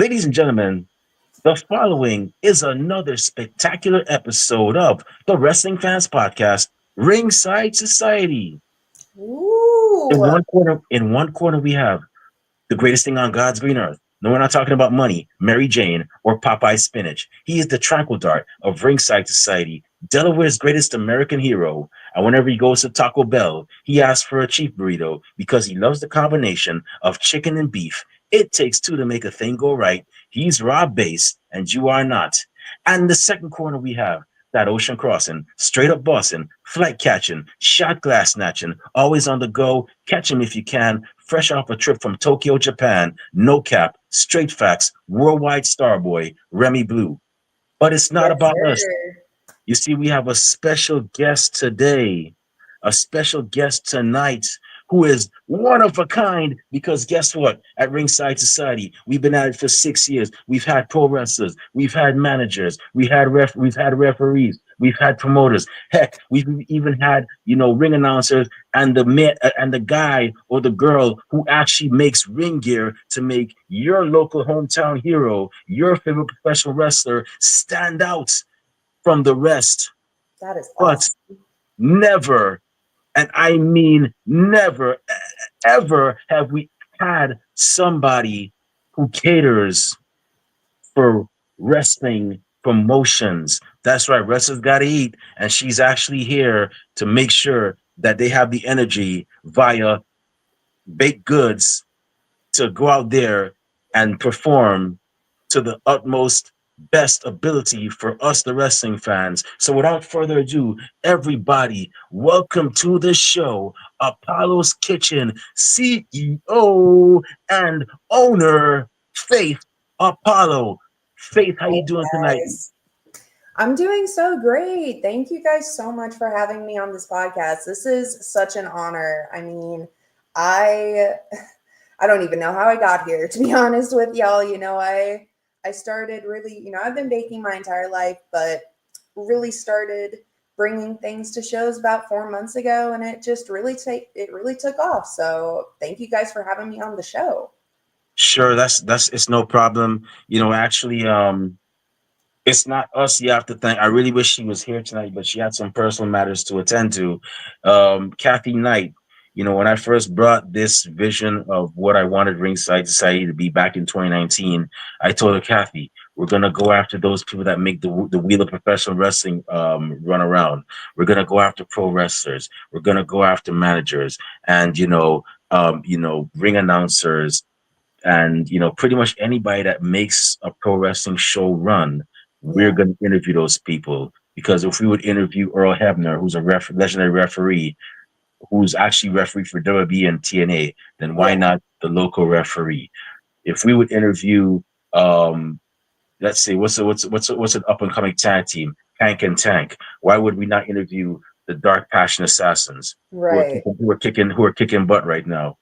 Ladies and gentlemen, the following is another spectacular episode of the Wrestling Fans Podcast, Ringside Society. Ooh, In one corner, we have the greatest thing on God's green earth. No, we're not talking about money, Mary Jane, or Popeye spinach. He is the tranquil dart of Ringside Society, Delaware's greatest American hero. And whenever he goes to Taco Bell, he asks for a cheap burrito because he loves the combination of chicken and beef. It takes two to make a thing go right. He's Rob Bass, and you are not. And the second corner we have that ocean crossing, straight up bossing, flight catching, shot glass snatching, always on the go. Catch him if you can, fresh off a trip from Tokyo, Japan. No cap, straight facts, worldwide star boy, Remy Blue. But it's not yes, about us. sir. You see, we have a special guest today, a special guest tonight who is one of a kind because guess what? At Ringside Society, we've been at it for 6 years. We've had pro wrestlers, we've had managers, we've had referees, we've had promoters. Heck, we've even had, ring announcers and the guy or the girl who actually makes ring gear to make your local hometown hero, your favorite professional wrestler stand out from the rest, That is but awesome. never, and I mean never, ever have we had somebody who caters for wrestling promotions. That's right, wrestlers got to eat, and she's actually here to make sure that they have the energy via baked goods to go out there and perform to the utmost best ability for us, the wrestling fans. So, without further ado, everybody, welcome to the show, Apollo's Kitchen CEO and owner, Faith Apollo. Faith, how you Hey, doing tonight? guys. I'm doing so great. Thank you guys so much for having me on this podcast. This is such an honor. I I don't even know how I got here, to be honest with y'all. I started really, I've been baking my entire life, but really started bringing things to shows about 4 months ago, and it really took off. So thank you guys for having me on the show. Sure, that's it's no problem. Actually, it's not us you have to thank. I really wish she was here tonight, but she had some personal matters to attend to. Kathy Knight, when I first brought this vision of what I wanted Ringside Society to be back in 2019, I told her, Kathy, we're gonna go after those people that make the wheel of professional wrestling run around. We're gonna go after pro wrestlers. We're gonna go after managers and ring announcers and pretty much anybody that makes a pro wrestling show run, we're Yeah. going to interview those people. Because if we would interview Earl Hebner, who's a legendary referee, who's actually referee for WWE and TNA, then why Yeah. not the local referee? If we would interview, um, let's say, what's an up and coming tag team, Tank and Tank, why would we not interview the Dark Passion Assassins Right. who are kicking butt right now?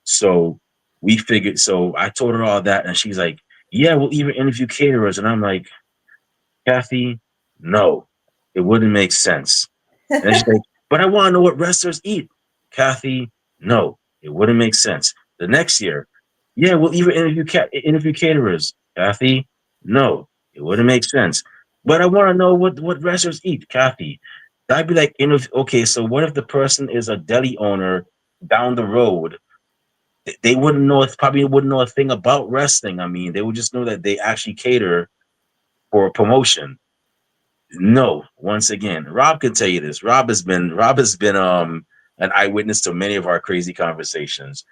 So we figured. So I told her all that, and she's like, "Yeah, we'll even interview caterers," and I'm like, Kathy, no, it wouldn't make sense. And she's like, but I want to know what wrestlers eat. Kathy, no, it wouldn't make sense. The next year, yeah, we'll even interview caterers. Kathy, no, it wouldn't make sense. But I want to know what wrestlers eat. Kathy, I'd be like, okay, so what if the person is a deli owner down the road? They wouldn't know, probably wouldn't know a thing about wrestling. I mean, they would just know that they actually cater for a promotion. No, once again, Rob can tell you this. Rob has been an eyewitness to many of our crazy conversations.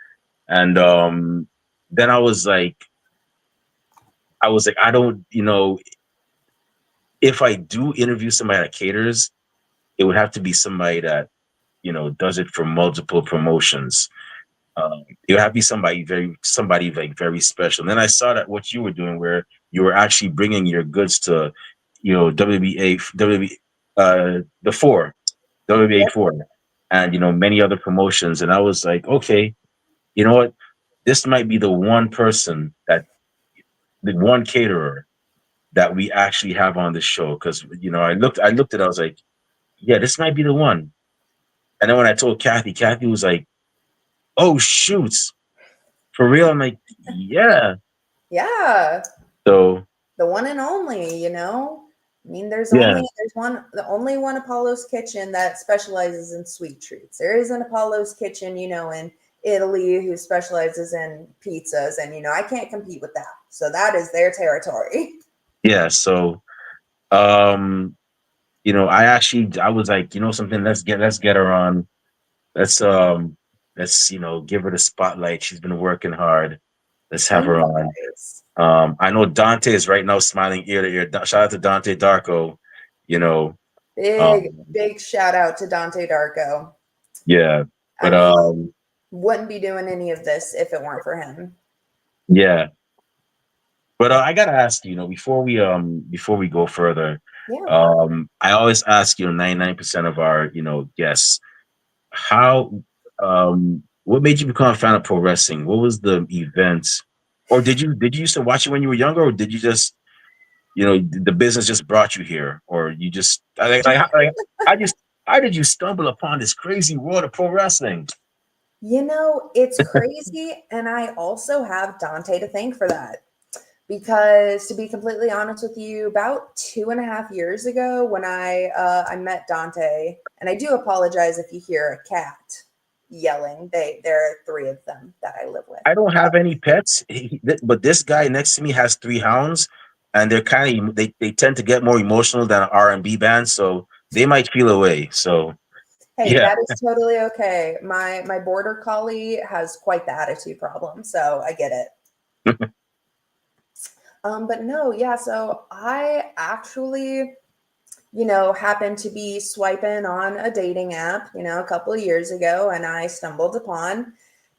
And then I was like, I don't, if I do interview somebody that caters, it would have to be somebody that, does it for multiple promotions. It would have to be somebody like very special. And then I saw that what you were doing, where you were actually bringing your goods to, the four, WBA Yep. four, and many other promotions. And I was like, okay, you know what? This might be the one caterer that we actually have on the show. Because I looked at, it, I was like, yeah, this might be the one. And then when I told Kathy, Kathy was like, oh shoots, for real. I'm like, yeah. Yeah. So The one and only, you know? I mean, yeah, the only one Apollo's Kitchen that specializes in sweet treats. There is an Apollo's Kitchen, you know, in Italy who specializes in pizzas, and you know, I can't compete with that. So that is their territory. yeah. So um, I was like, something, let's get her on. Let's give her the spotlight. She's been working hard. Let's have Thank her you on. guys. I know Dante is right now smiling ear to ear. Shout out to Dante Darko. You know, Big, um, big shout out to Dante Darko. yeah, I but mean, wouldn't be doing any of this if it weren't for him. yeah, but I gotta ask you, before we go further, Yeah. I always ask 99% of our guests how what made you become a fan of pro wrestling? What was the event, or did you used to watch it when you were younger, or did you just the business just brought you here, or you just I just how did you stumble upon this crazy world of pro wrestling? You know, it's crazy. And I also have Dante to thank for that. Because to be completely honest with you, about 2.5 years ago, when I met Dante, and I do apologize if you hear a cat yelling. There are three of them that I live with. I don't have any pets, but this guy next to me has three hounds, and they tend to get more emotional than an R&B band, so they might feel away. So Hey, yeah, that is totally okay. My border collie has quite the attitude problem, so I get it. But no, yeah. So I actually, you know, happened to be swiping on a dating app, you know, a couple of years ago, and I stumbled upon,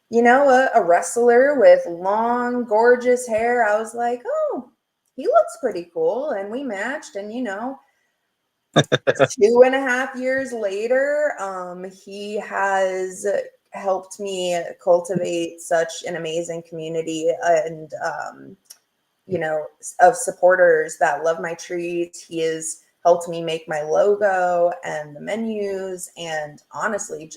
you know, a wrestler with long, gorgeous hair. I was like, oh, he looks pretty cool, and we matched, and you know, 2.5 years later, he has helped me cultivate such an amazing community and you know, of supporters that love my treats. He has helped me make my logo and the menus, and honestly,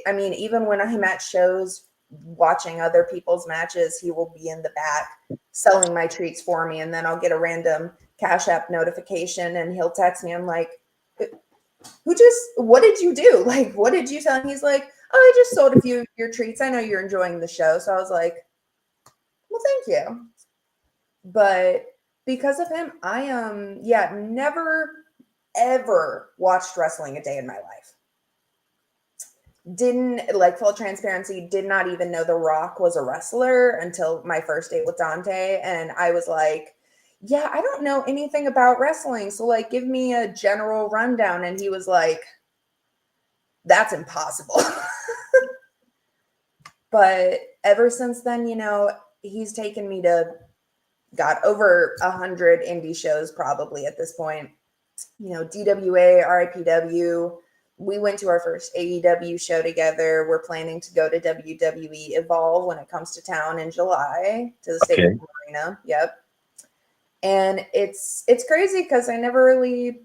I mean, even when I'm at shows watching other people's matches, he will be in the back selling my treats for me, and then I'll get a random Cash App notification, and he'll text me. I'm like, what did you do? Like, what did you sell? And he's like, oh, I just sold a few of your treats. I know you're enjoying the show. So I was like, well, thank you. But because of him, I yeah, never ever watched wrestling a day in my life. Didn't, like, full transparency, did not even know The Rock was a wrestler until my first date with Dante. And I was like, yeah, I don't know anything about wrestling. So, like, give me a general rundown. And he was like, that's impossible. But ever since then, you know, he's taken me to, got over 100 indie shows probably at this point. You know, DWA, RIPW. We went to our first AEW show together. We're planning to go to WWE Evolve when it comes to town in July to the okay, Stadium Arena. Yep. And it's crazy because I never really,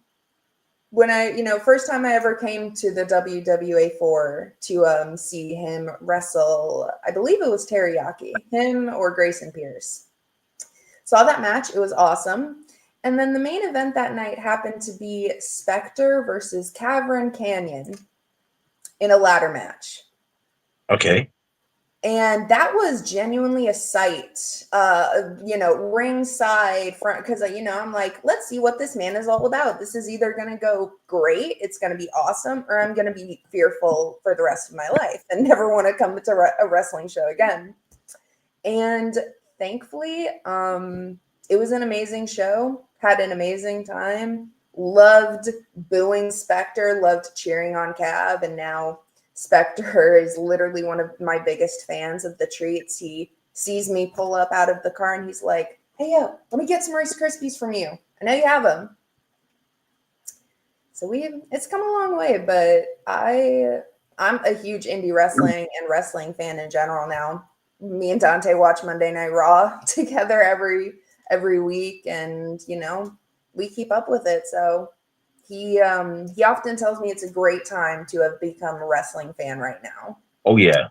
when I, you know, first time I ever came to the WWA 4 to see him wrestle, I believe it was Teriyaki, him or Grayson Pierce. Saw that match. It was awesome. And then the main event that night happened to be Spectre versus Cavern Canyon in a ladder match. okay, And that was genuinely a sight, you know, ringside front, because, you know, I'm like, let's see what this man is all about. This is either going to go great, it's going to be awesome, or I'm going to be fearful for the rest of my life and never want to come to a wrestling show again. And thankfully, it was an amazing show. Had an amazing time. Loved booing Spectre. Loved cheering on Cav. And now Spectre is literally one of my biggest fans of the treats. He sees me pull up out of the car and he's like, "Hey, yo, let me get some Rice Krispies from you. I know you have them." So it's come a long way. But I'm a huge indie wrestling and wrestling fan in general now. Me and Dante watch Monday Night Raw together every week, and you know, we keep up with it. So he often tells me it's a great time to have become a wrestling fan right now oh yeah,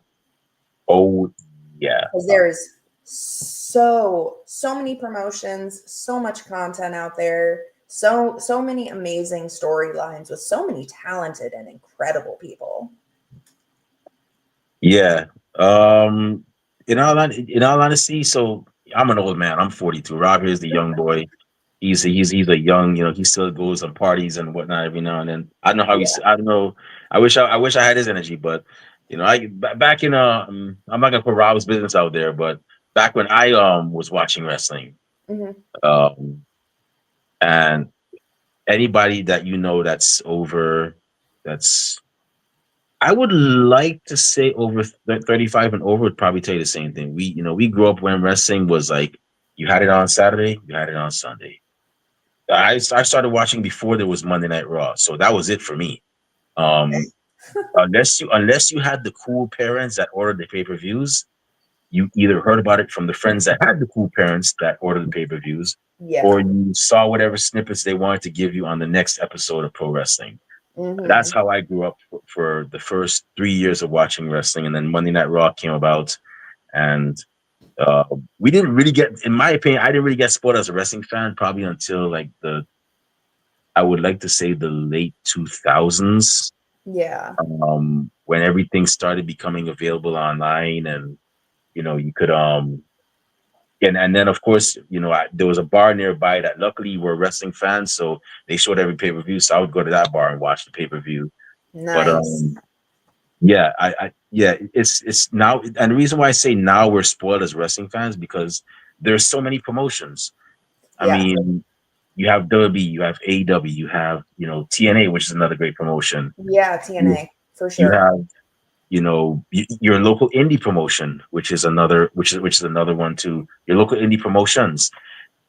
oh yeah, because there is so many promotions, so much content out there, so many amazing storylines with so many talented and incredible people. Yeah. In all honesty, so I'm an old man. I'm 42. Rob is the young boy. He's a young, he still goes on parties and whatnot every now and then. I don't know how Yeah. I don't know. I wish I had his energy, but back in I'm not gonna put Rob's business out there, but back when I was watching wrestling, Hmm. um and anybody that that's over, that's I would like to say over 35 and over would probably tell you the same thing. We grew up when wrestling was like you had it on Saturday, you had it on Sunday. I started watching before there was Monday Night Raw, so that was it for me. Um, unless you had the cool parents that ordered the pay per views, you either heard about it from the friends that had the cool parents that ordered the pay per views, or Yeah. you saw whatever snippets they wanted to give you on the next episode of pro wrestling. That's Hmm. how I grew up for the first 3 years of watching wrestling, and then Monday Night Raw came about, and uh, we didn't really get, in my opinion, I didn't really get spoiled as a wrestling fan probably until like I would like to say the late 2000s, Yeah. when everything started becoming available online, and you could and then of course there was a bar nearby that luckily were wrestling fans, so they showed every pay per view, so I would go to that bar and watch the pay per view. But Nice. yeah, yeah, it's now, and the reason why I say now we're spoiled as wrestling fans because there's so many promotions. I Yeah. mean, you have WWE, you have AEW, you have TNA, which is another great promotion. Yeah. You, TNA for you sure. have your local indie promotion, which is another one too. Your local indie promotions,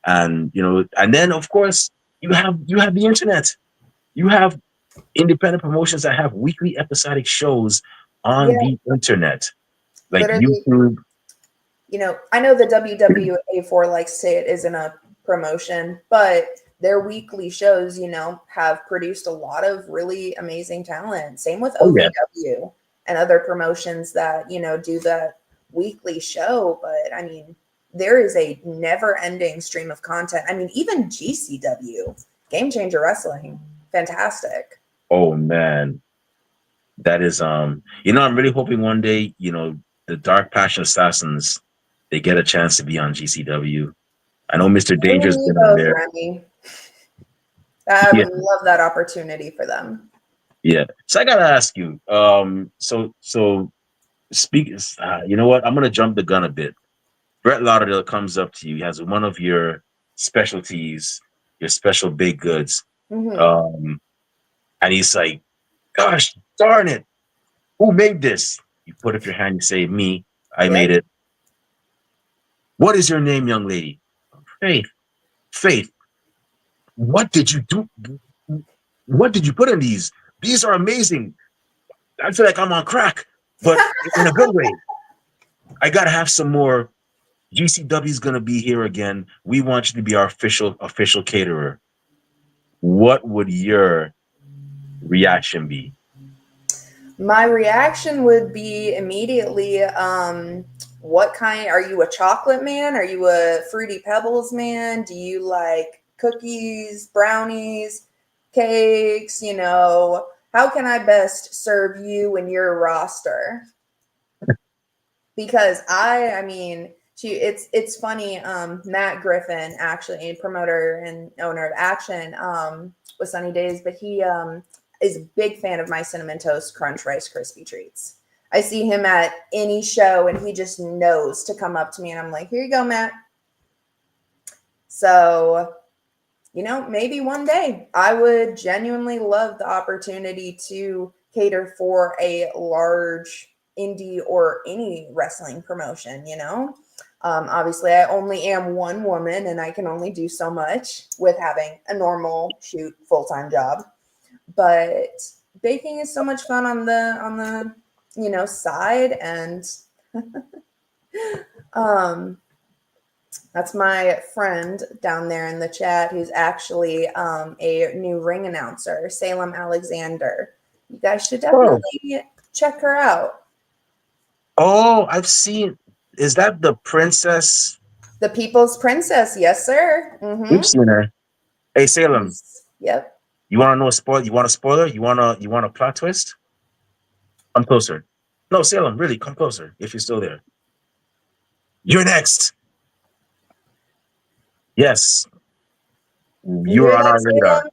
and and then of course you have the internet. You have independent promotions that have weekly episodic shows on Yeah. the internet, like Literally, YouTube. I know the WWA4 likes to say it isn't a promotion, but their weekly shows, have produced a lot of really amazing talent. Same with Oh yeah. OVW and other promotions that, do that weekly show. But I mean, there is a never ending stream of content. I mean, even GCW, Game Changer Wrestling, fantastic. Oh man, that is I'm really hoping one day the Dark Passion Assassins, they get a chance to be on GCW. I know Mr. You and Danger's me been on both, there. Remy. I Yeah, would love that opportunity for them. yeah. So I gotta ask you. So speak. You know what? I'm gonna jump the gun a bit. Brett Lauderdale comes up to you. He has one of your specialties, your special baked goods, Hmm. um, and he's like, "Gosh darn it, who made this?" You put up your hand. You say, "Me. I Yep. made it." What is your name, young lady? Faith. Faith. What did you do? What did you put in these? These are amazing. I feel like I'm on crack, but in a good way. I gotta have some more. GCW is gonna be here again. We want you to be our official caterer. What would your reaction be? My reaction would be immediately, what kind are you, a chocolate man? Are you a fruity pebbles man? Do you like cookies, brownies, cakes? How can I best serve you and your roster? Because I mean, it's funny. Matt Griffin, actually a promoter and owner of Action, with Sunny Days, but he is a big fan of my Cinnamon Toast Crunch Rice Krispie treats. I see him at any show and he just knows to come up to me and I'm like, here you go, Matt. So, maybe one day I would genuinely love the opportunity to cater for a large indie or any wrestling promotion. Obviously, I only am one woman and I can only do so much with having a normal shoot full-time job. But baking is so much fun on the side, and um that's my friend down there in the chat who's actually a new ring announcer, Salem Alexander. You guys should Oh, definitely check her out. oh, I've seen. is that the princess? The People's Princess, yes, sir. We've Mm-hmm. seen her. Hey Salem, Yep. you want to know a spoil? You want a spoiler? You want a plot twist? Come closer. No, Salem, really, come closer if you're still there. You're next. Yes, You you are hear on that, our radar. Salem?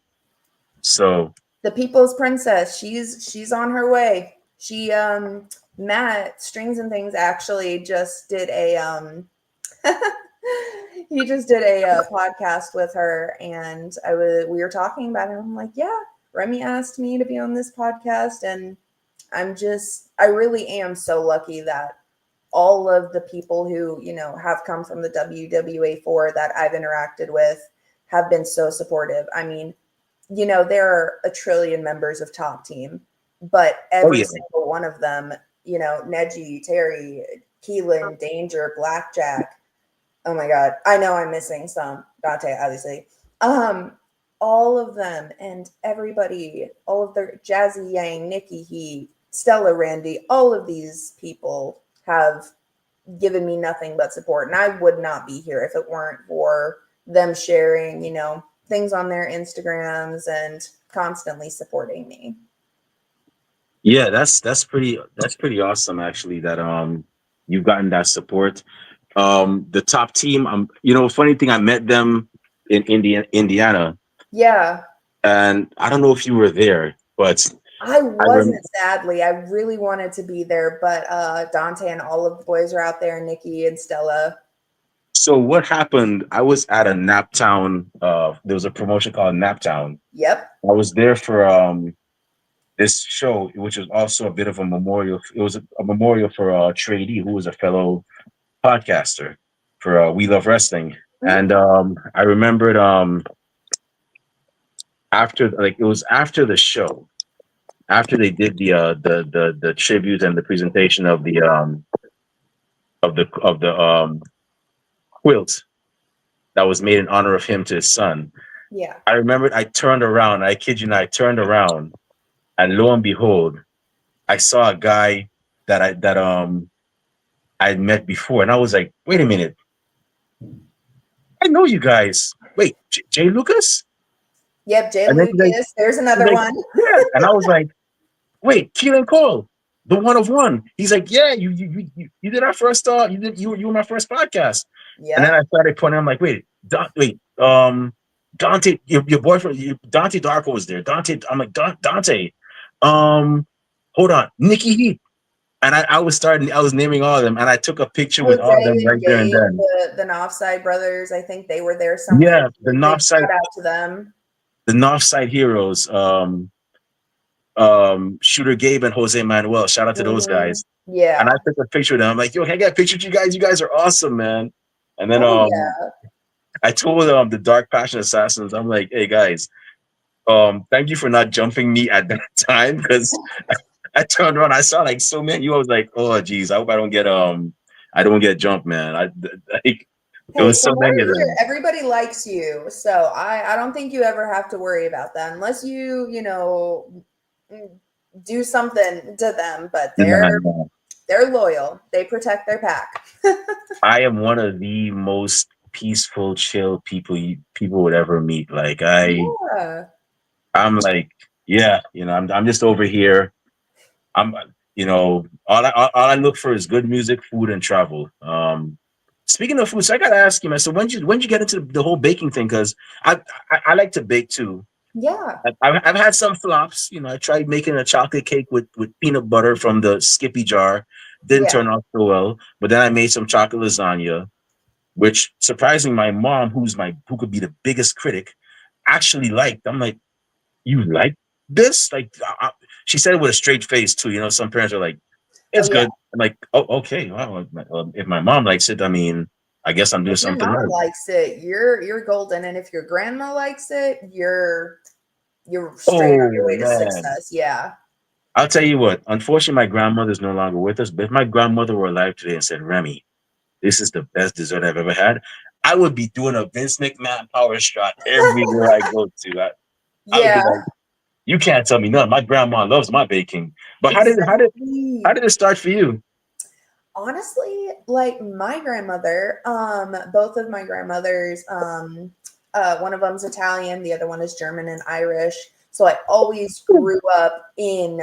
So The People's Princess. She's on her way. She Matt Strings and Things actually just did a he just did a podcast with her, and we were talking about it. I'm like, yeah, Remy asked me to be on this podcast, and I really am so lucky that all of the people who have come from the WWA4 that I've interacted with have been so supportive. I mean, there are a trillion members of Top Team, but oh every yeah. single one of them, Neji, Terry, Keelan, Danger, Blackjack. Oh my God. I know I'm missing some. Dante, obviously. All of them and everybody, all of their Jazzy Yang, Nikki Heat, Stella Randy, all of these people have given me nothing but support. And I would not be here if it weren't for them sharing, things on their Instagrams and constantly supporting me. Yeah, that's pretty awesome actually that you've gotten that support. The Top Team, funny thing, I met them in Indiana, Yeah. and I don't know if you were there, but I I rem- wasn't, sadly. I really wanted to be there, but Dante and all of the boys are out there, Nikki and Stella. so what happened, I was at a Naptown, there was a promotion called Naptown. Yep. I was there for this show, which was also a bit of a memorial. It was a memorial for Trey D, who was a fellow podcaster for We Love Wrestling. Mhm. And I remembered after, like, it was after the show, after they did the tribute and the presentation of the quilt that was made in honor of him to his son. Yeah. I remembered I turned around, I kid you not, I turned around, and lo and behold, I saw a guy that I'd met before, and I was like, wait a minute, I know you guys. Wait, Jay Lucas? Yep. Jay And then Lucas. There's he's another like, one. yeah. And I was like, wait, Keelan Cole, the one of one. He's like, yeah, you did our first you were my first podcast. And then Yep. I started pointing. I'm like, Dante, your boyfriend, Dante Darko was there. Dante, I'm like, Dante, hold on, Nikki Heath. And I was naming all of them, and I took a picture with all of Jose them and right there and Gabe, then. the Knopfside brothers, I think they were there somewhere. Yeah, the Big Northside, shout out to them. the Northside Heroes, Shooter Gabe and Jose Manuel. Shout out to those Mhm. guys. And Yeah. I took a picture of them. I'm like, yo, can I get a picture of you guys? You guys are awesome, man. And then Oh yeah. I told the Dark Passion Assassins, I'm like, hey guys, thank you for not jumping me at that time, because I turned around, I saw like so many. I was like, oh geez, I hope I don't get jumped, man. Like, it Hey, was so from what many I of hear, them. everybody likes you, so I don't think you ever have to worry about that unless do something to them. But Nah, nah. they're loyal. They protect their pack. I am one of the most peaceful, chill people would ever meet. Like Yeah. I'm like, yeah, I'm just over here. I'm, all I look for is good music, food, and travel. Speaking of food, so I gotta ask you, man. So when you get into the whole baking thing? Because I like to bake too. Yeah. I've had some flops. I tried making a chocolate cake with peanut butter from the Skippy jar. Didn't Yeah. turn out so well. But then I made some chocolate lasagna, which surprising my mom, who could be the biggest critic, actually liked. I'm like, you like this? Like, she said it with a straight face too. Some parents are like, Oh it's yeah. good. I'm like, oh, okay. Well, if my mom likes it, I mean, I guess I'm doing If your something mom right. likes it, you're golden, and if your grandma likes it, you're straight on your Oh way to man, success. Yeah. I'll tell you what. Unfortunately, my grandmother's no longer with us. But if my grandmother were alive today and said, Remy, this is the best dessert I've ever had, I would be doing a Vince McMahon power shot everywhere I go to. I would be Yeah. like, you can't tell me nothing. My grandma loves my baking. But how did Exactly. it start for you? honestly, like my grandmother, both of my grandmothers, one of them's Italian, the other one is German and Irish. So I always grew up in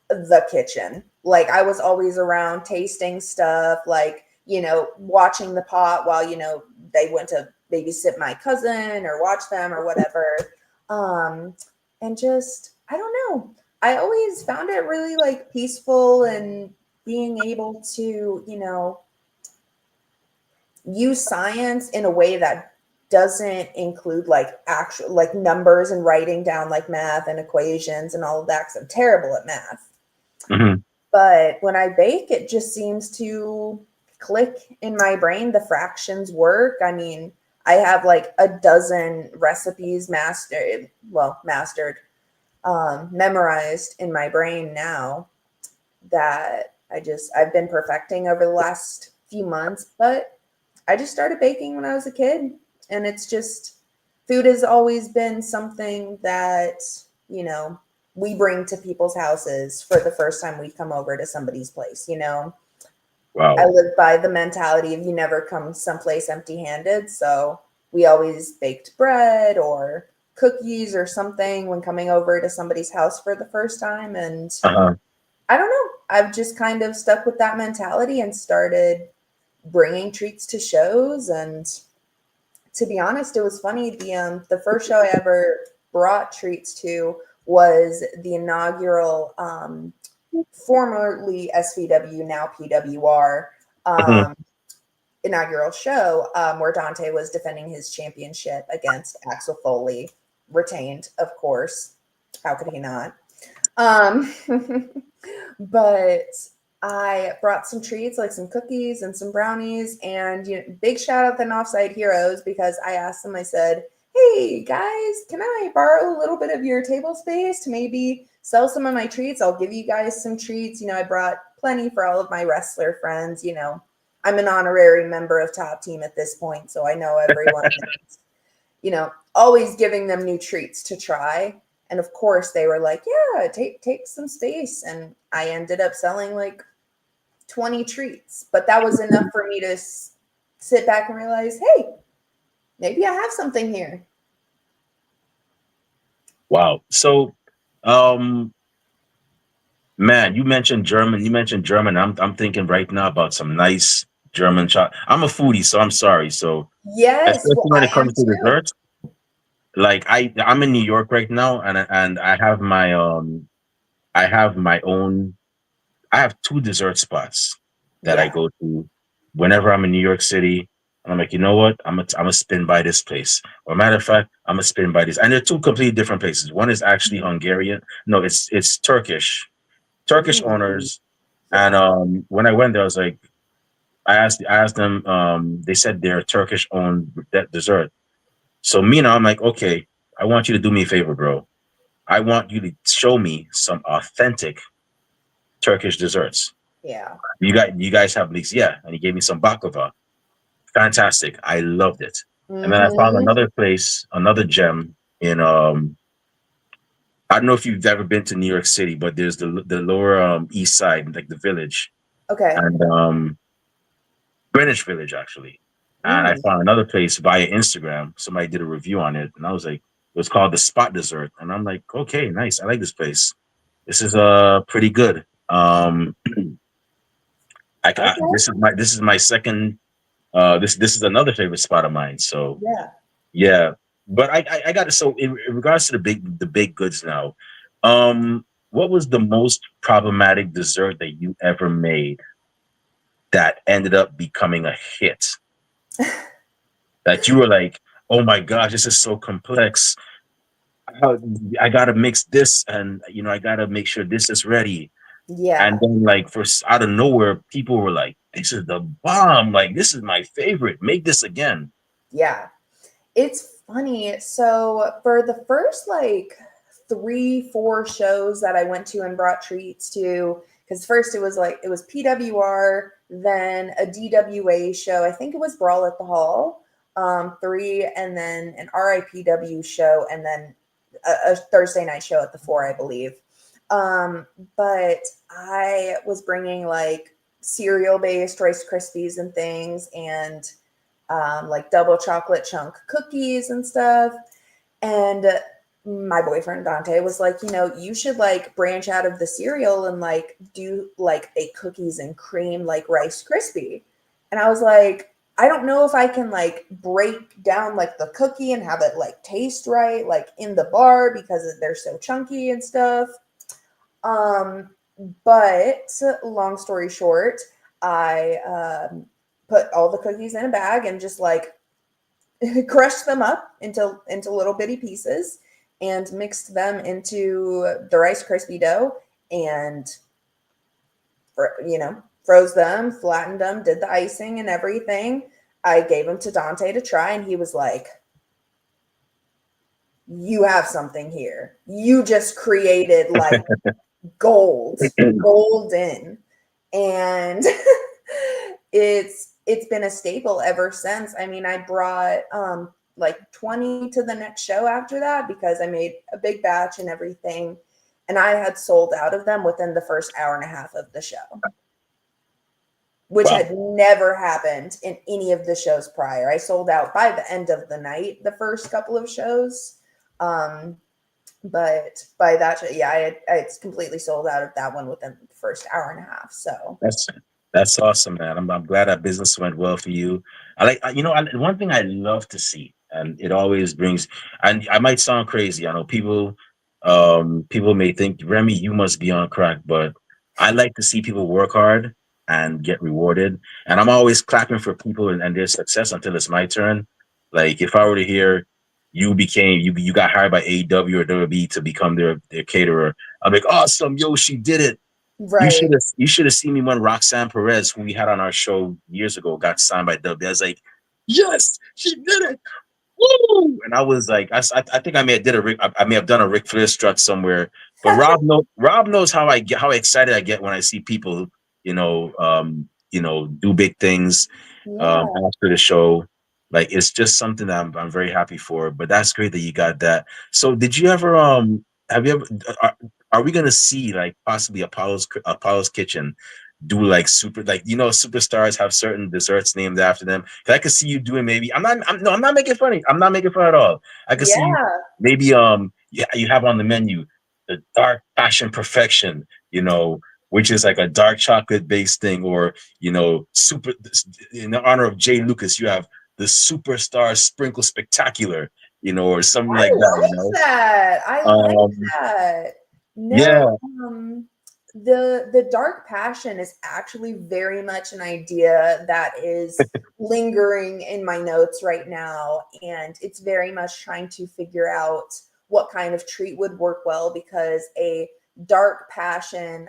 the kitchen. Like I was always around tasting stuff, like, watching the pot while, they went to babysit my cousin or watch them or whatever. Um, and just, I don't know. I always found it really like peaceful and being able to, use science in a way that doesn't include like actual like numbers and writing down like math and equations and all of that, because I'm terrible at math. Mhm. But when I bake, it just seems to click in my brain. The fractions work. I mean, I have like a dozen recipes mastered, memorized in my brain now that I've been perfecting over the last few months. But I just started baking when I was a kid, and it's just food has always been something that, we bring to people's houses for the first time we come over to somebody's place. I Wow. live by the mentality of you never come someplace empty-handed, so we always baked bread or cookies or something when coming over to somebody's house for the first time. And Uh-huh. I don't know, I've just kind of stuck with that mentality and started bringing treats to shows. And to be honest, it was funny. The first show I ever brought treats to was the inaugural, formerly SVW, now PWR, Mhm. inaugural show, where Dante was defending his championship against Axel Foley, retained, of course. How could he not? Um, but I brought some treats, like some cookies and some brownies, and big shout out to Offside Heroes, because I asked them. I said, "Hey guys, can I borrow a little bit of your table space to maybe sell some of my treats? I'll give you guys some treats. I brought plenty for all of my wrestler friends. I'm an honorary member of Top Team at this point, so I know everyone." Always giving them new treats to try. And of course, they were like, "Yeah, take some space." And I ended up selling like 20 treats, but that was enough for me to sit back and realize, hey, maybe I have something here. Wow. So, um, man, you mentioned German. You mentioned German. I'm thinking right now about some nice German chocolate. I'm a foodie, so I'm sorry. So, Yes, especially well, when I it am comes to too. desserts, like I'm in New York right now, and I have my own. I have two dessert spots that I Yeah. go to whenever I'm in New York City. And I'm like, you know what? I'm a spin by this place. Or matter of fact, I'm a spin by this. And they're two completely different places. One is actually Hungarian. No, it's Turkish Ooh, owners. And yeah. when I went there, I was like, I asked them. They said they're Turkish owned dessert. So me now, I'm like, okay, I want you to do me a favor, bro. I want you to show me some authentic Turkish desserts. Yeah. You guys have leeks, yeah. And he gave me some baklava. Fantastic. I loved it. And then I found Mm-hmm. another place, another gem in I don't know if you've ever been to New York City, but there's the lower east side, like the village, Okay. and Greenwich Village actually. And I Mm. found another place via Instagram. Somebody did a review on it, and I was like, it was called the Spot Dessert. And I'm like, okay, nice. I like this place. This is pretty good. Okay. This is my second this is another favorite spot of mine. So Yeah. yeah, but I got it. So in regards to the big goods now, what was the most problematic dessert that you ever made that ended up becoming a hit? That you were like, oh my gosh, this is so complex. How- I gotta mix this, and I gotta make sure this is ready. And Yeah. then like out of nowhere, people were like, this is the bomb. Like this is my favorite. Make this again. Yeah. It's funny. So for the first like 3, 4 shows that I went to and brought treats to, because first it was PWR, then a DWA show. I think it was Brawl at the Hall, 3, and then an RIPW show, and then a Thursday night show at the 4, I believe. But I was bringing like cereal based Rice Krispies and things, and like double chocolate chunk cookies and stuff. And my boyfriend Dante was like, you should like branch out of the cereal and like do like a cookies and cream like Rice Krispie. And I was like, I don't know if I can like break down like the cookie and have it like taste right, like in the bar because they're so chunky and stuff. But long story short, I put all the cookies in a bag and just like crushed them up into little bitty pieces and mixed them into the Rice Krispie dough and froze them, flattened them, did the icing and everything. I gave them to Dante to try, and he was like, you have something here. You just created like golden. And it's been a staple ever since. I mean, I brought like 20 to the next show after that because I made a big batch and everything. And I had sold out of them within the first hour and a half of the show, which had never happened in any of the shows prior. I sold out by the end of the night, the first couple of shows. But by that, it's completely sold out of that one within the first hour and a half. So that's awesome, man. I'm glad that business went well for you. One thing I love to see, and it always brings, and I might sound crazy. I know people may think, Remy, you must be on crack, but I like to see people work hard and get rewarded. And I'm always clapping for people and their success until it's my turn. Like if I were to hear you got hired by AEW or WWE to become their caterer, I'm like, awesome, yo, she did it. right. You should have seen me when Roxanne Perez, who we had on our show years ago, got signed by WWE. I was like, yes, she did it. Woo! And I was like, I think I may have done a Ric Flair strut somewhere. But Rob knows how excited I get when I see people, do big things after the show. Like it's just something that I'm very happy for. But that's great that you got that. So did you ever have you ever are we gonna see like possibly Apollo's Kitchen do like superstars have certain desserts named after them? I could see you doing maybe I'm not making fun at all. I could see you maybe you have on the menu the dark passion perfection, which is like a dark chocolate based thing, or super in honor of Jay Lucas, you have the superstar sprinkle spectacular, or something like that. I like that. No, yeah. The dark passion is actually very much an idea that is lingering in my notes right now, and it's very much trying to figure out what kind of treat would work well, because a dark passion,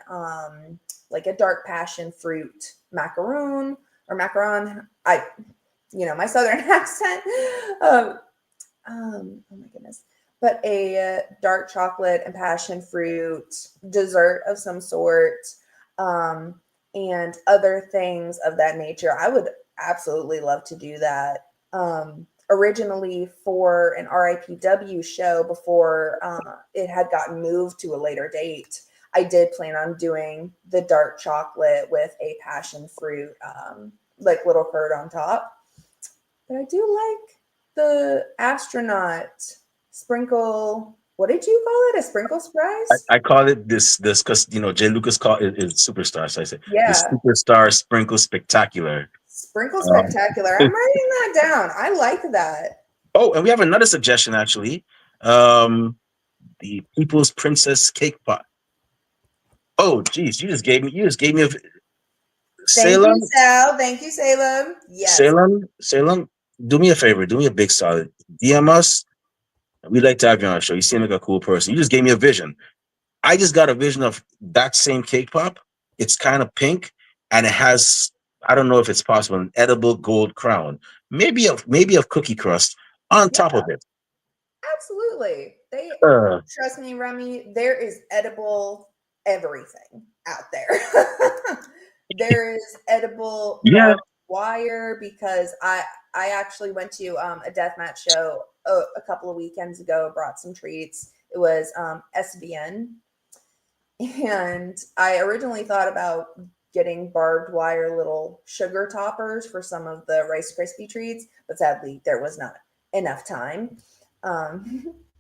like a dark passion fruit macaroon or macaron, my southern accent. Oh my goodness. But a dark chocolate and passion fruit dessert of some sort, and other things of that nature. I would absolutely love to do that. Originally for an RIPW show before it had gotten moved to a later date, I did plan on doing the dark chocolate with a passion fruit, like little curd on top. But I do like the astronaut sprinkle. What did you call it? A sprinkle surprise? I call it this because Jay Lucas called it superstar. So I said the Yeah. superstar sprinkle spectacular. Sprinkle spectacular. I'm writing that down. I like that. Oh, and we have another suggestion actually. The People's Princess Cake Pot. Oh, geez, you just gave me a Salem. Thank you, Salem. Yes. Salem, do me a favor. Do me a big solid. DM us. We'd like to have you on our show. You seem like a cool person. You just gave me a vision. I just got a vision of that same cake pop. It's kind of pink, and it has, I don't know if it's possible, an edible gold crown. Maybe of cookie crust on top of it. Absolutely. Trust me, Remy, there is edible everything out there. There is edible wire, because I actually went to a deathmatch show a couple of weekends ago, brought some treats. It was SVN. And I originally thought about getting barbed wire little sugar toppers for some of the Rice Krispie treats, but sadly there was not enough time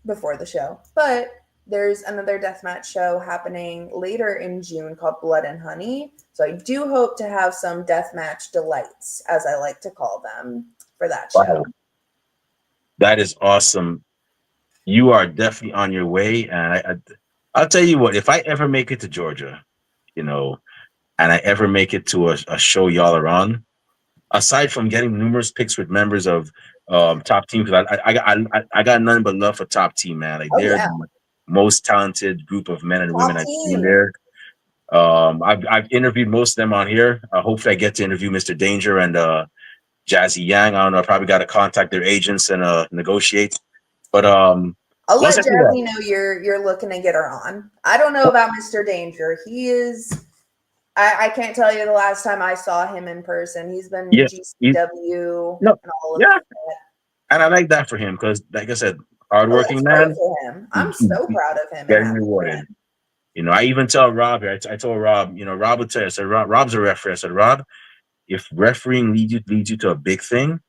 before the show. But there's another deathmatch show happening later in June called Blood and Honey. So I do hope to have some deathmatch delights, as I like to call them, for that show. Wow. That is awesome. You are definitely on your way. And I'll tell you what, if I ever make it to Georgia, you know, and I ever make it to a show y'all are on, aside from getting numerous picks with members of Top Team, because I got nothing but love for Top Team, man. Like Oh they're yeah, the most talented group of men and Top women I've seen Team. there. I've interviewed most of them on here. Hopefully, I get to interview Mr. Danger and Jazzy Yang. I don't know. I probably got to contact their agents and negotiate. But I'll once let I do that, Jazzy know you're looking to get her on. I don't know about Mr. Danger. He is. I can't tell you the last time I saw him in person. He's been yeah, GCW no, and all of yeah, that. and I like that for him because, like I said, Oh, that's hardworking great man, for him. I'm he's so proud of him and getting happy for rewarded. him. You know, I even tell Rob here. I told Rob, Rob would tell you. I said, Rob's a referee. I said, Rob, if refereeing leads you to a big thing,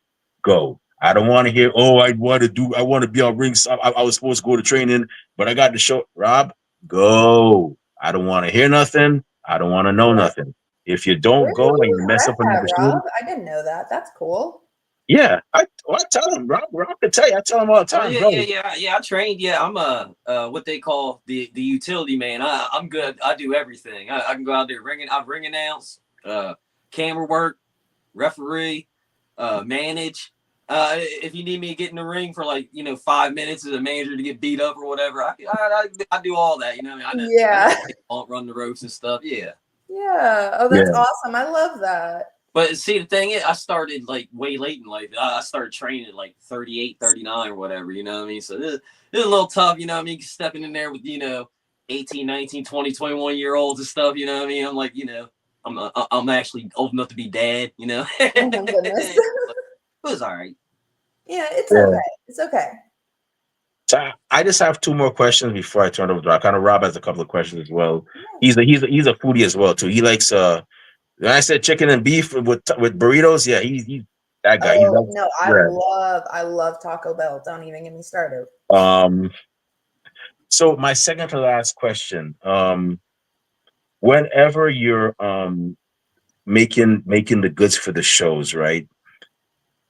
go. I don't want to hear, oh, I want to be on rings. I was supposed to go to training, but I got the show. Rob, go. I don't want to hear nothing. I don't want to know nothing. If you don't go and Really? you mess Rep up another that, shoot, Rob. I didn't know that. That's cool. yeah, I tell him, Rob can tell you. I tell him all the Oh time, yeah, bro. I trained. Yeah, I'm a what they call the utility man. I'm good. I do everything. I can go out there I've ring announce, camera work, referee, manage. If you need me to get in the ring for 5 minutes as a manager to get beat up or whatever, I do all that. You know, I know. Yeah. I run the ropes and stuff. Yeah. Yeah. Oh, that's awesome. I love that. But see, the thing is, I started way late in life. I started training at 38, 39 or whatever, you know what I mean? So this is a little tough, you know what I mean? Stepping in there with, 18, 19, 20, 21-year-olds and stuff, you know what I mean? I'm like, I'm actually old enough to be dad, you know? Oh my goodness. It was all right. Yeah, it's okay. It's okay. So I just have two more questions before I turn over to Rob. Kind of Rob has a couple of questions as well. He's a foodie as well too. He likes when I said chicken and beef with burritos, yeah, he's that guy. He Oh loves no, bread. I love Taco Bell. Don't even get me started. So my second to last question. Whenever you're making the goods for the shows, right?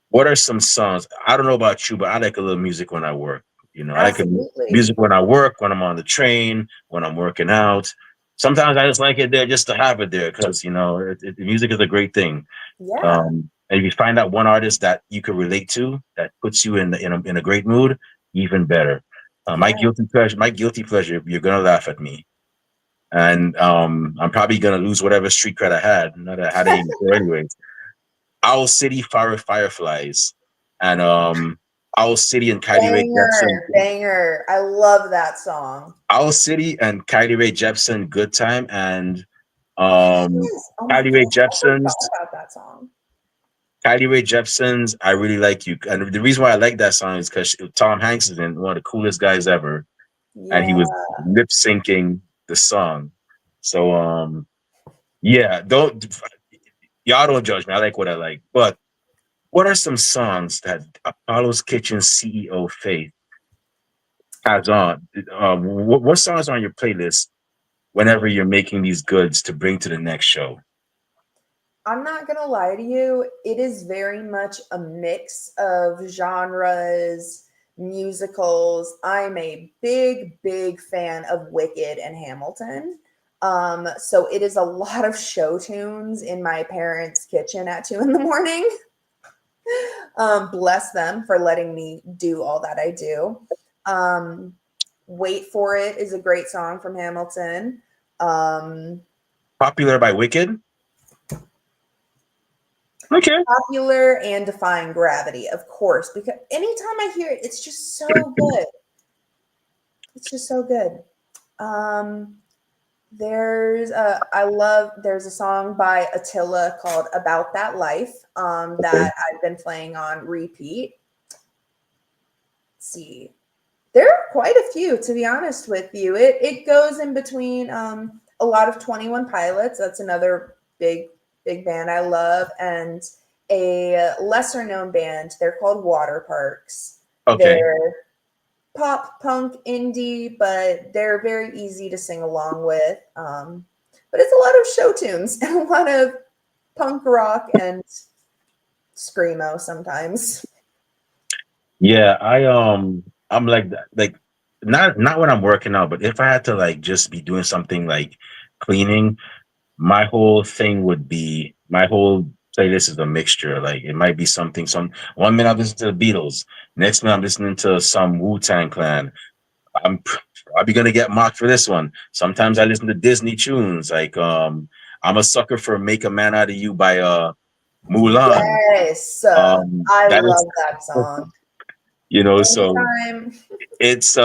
What are some songs? I don't know about you, but I like a little music when I work. I like Absolutely. music when I work, when I'm on the train, when I'm working out. Sometimes I just like it there just to have it there because music is a great thing. Yeah. And if you find out one artist that you could relate to that puts you in a great mood, even better. My guilty pleasure. You're gonna laugh at me, and I'm probably gonna lose whatever street cred I had. Not that I had any before, anyways. Owl City Fireflies, and Owl City and Kylie Rae Jepsen. Banger. I love that song. Owl City and Kylie Rae Jepsen, Good Time, and Oh my Kylie Rae gosh, I Jepsen's forgot about that song. Kylie Rae Jepsen's I Really Like You. And the reason why I like that song is because Tom Hanks is in one of the coolest guys ever. And he Yeah. was lip syncing the song. So yeah, y'all don't judge me. I like what I like. But what are some songs that Apollo's Kitchen CEO Faith has on? What songs are on your playlist whenever you're making these goods to bring to the next show? I'm not gonna lie to you, it is very much a mix of genres, musicals. I'm a big fan of Wicked and Hamilton. So it is a lot of show tunes in my parents' kitchen at 2 a.m. Bless them for letting me do all that I do. Wait for It is a great song from Hamilton. Popular by Wicked? Okay. Popular and Defying Gravity, of course, because anytime I hear it, it's just so good. It's just so good. There's a song by Attila called About That Life that I've been playing on repeat. Let's see. There are quite a few, to be honest with you. It goes in between a lot of 21 Pilots. That's another big band I love, and a lesser known band. They're called Water Parks. Okay. They're pop punk indie, but they're very easy to sing along with. But it's a lot of show tunes and a lot of punk rock and screamo sometimes. Yeah, I'm like that. Like not when I'm working out, but if I had to like just be doing something like cleaning, my whole thing would be my whole playlist is a mixture. Like it might be something some 1 minute I'm listening to the Beatles, next minute I'm listening to some Wu-Tang Clan. I'm probably gonna get mocked for this one. Sometimes I listen to Disney tunes. Like I'm a sucker for Make a Man Out of You by Mulan. Yes, I That is love that song. so Anytime. it's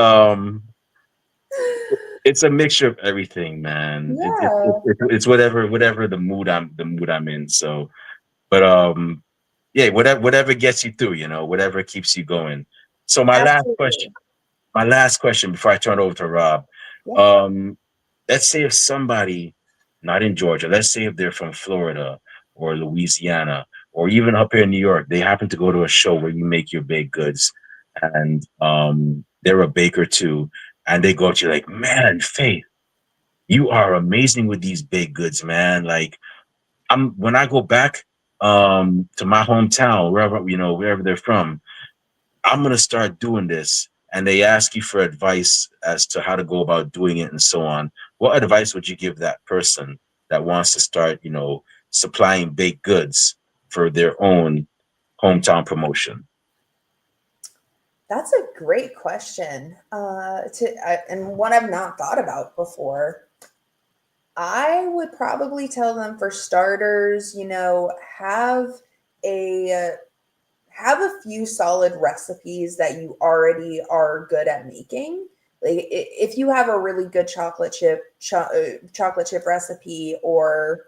it's a mixture of everything, man. Yeah, It's whatever the mood I'm in. So, but yeah, whatever gets you through, whatever keeps you going. So absolutely. my last question before I turn it over to Rob. Yeah. Um, let's say if somebody not in Georgia, let's say if they're from Florida or Louisiana or even up here in New York, they happen to go to a show where you make your baked goods, and they're a baker too, and they go to you like, man, Faith, you are amazing with these baked goods, man. Like when I go back to my hometown, wherever they're from, I'm gonna start doing this. And they ask you for advice as to how to go about doing it and so on. What advice would you give that person that wants to start, supplying baked goods for their own hometown promotion? That's a great question. And one I've not thought about before. I would probably tell them, for starters, a have a few solid recipes that you already are good at making. Like if you have a really good chocolate chip recipe or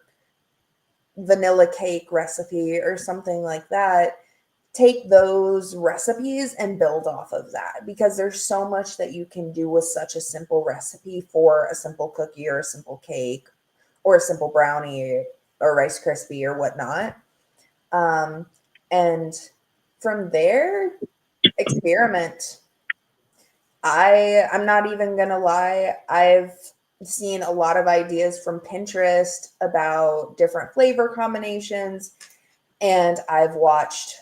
vanilla cake recipe or something like that, take those recipes and build off of that, because there's so much that you can do with such a simple recipe for a simple cookie or a simple cake or a simple brownie or Rice Krispie or whatnot. And from there, experiment. I'm not even gonna lie. I've seen a lot of ideas from Pinterest about different flavor combinations, and I've watched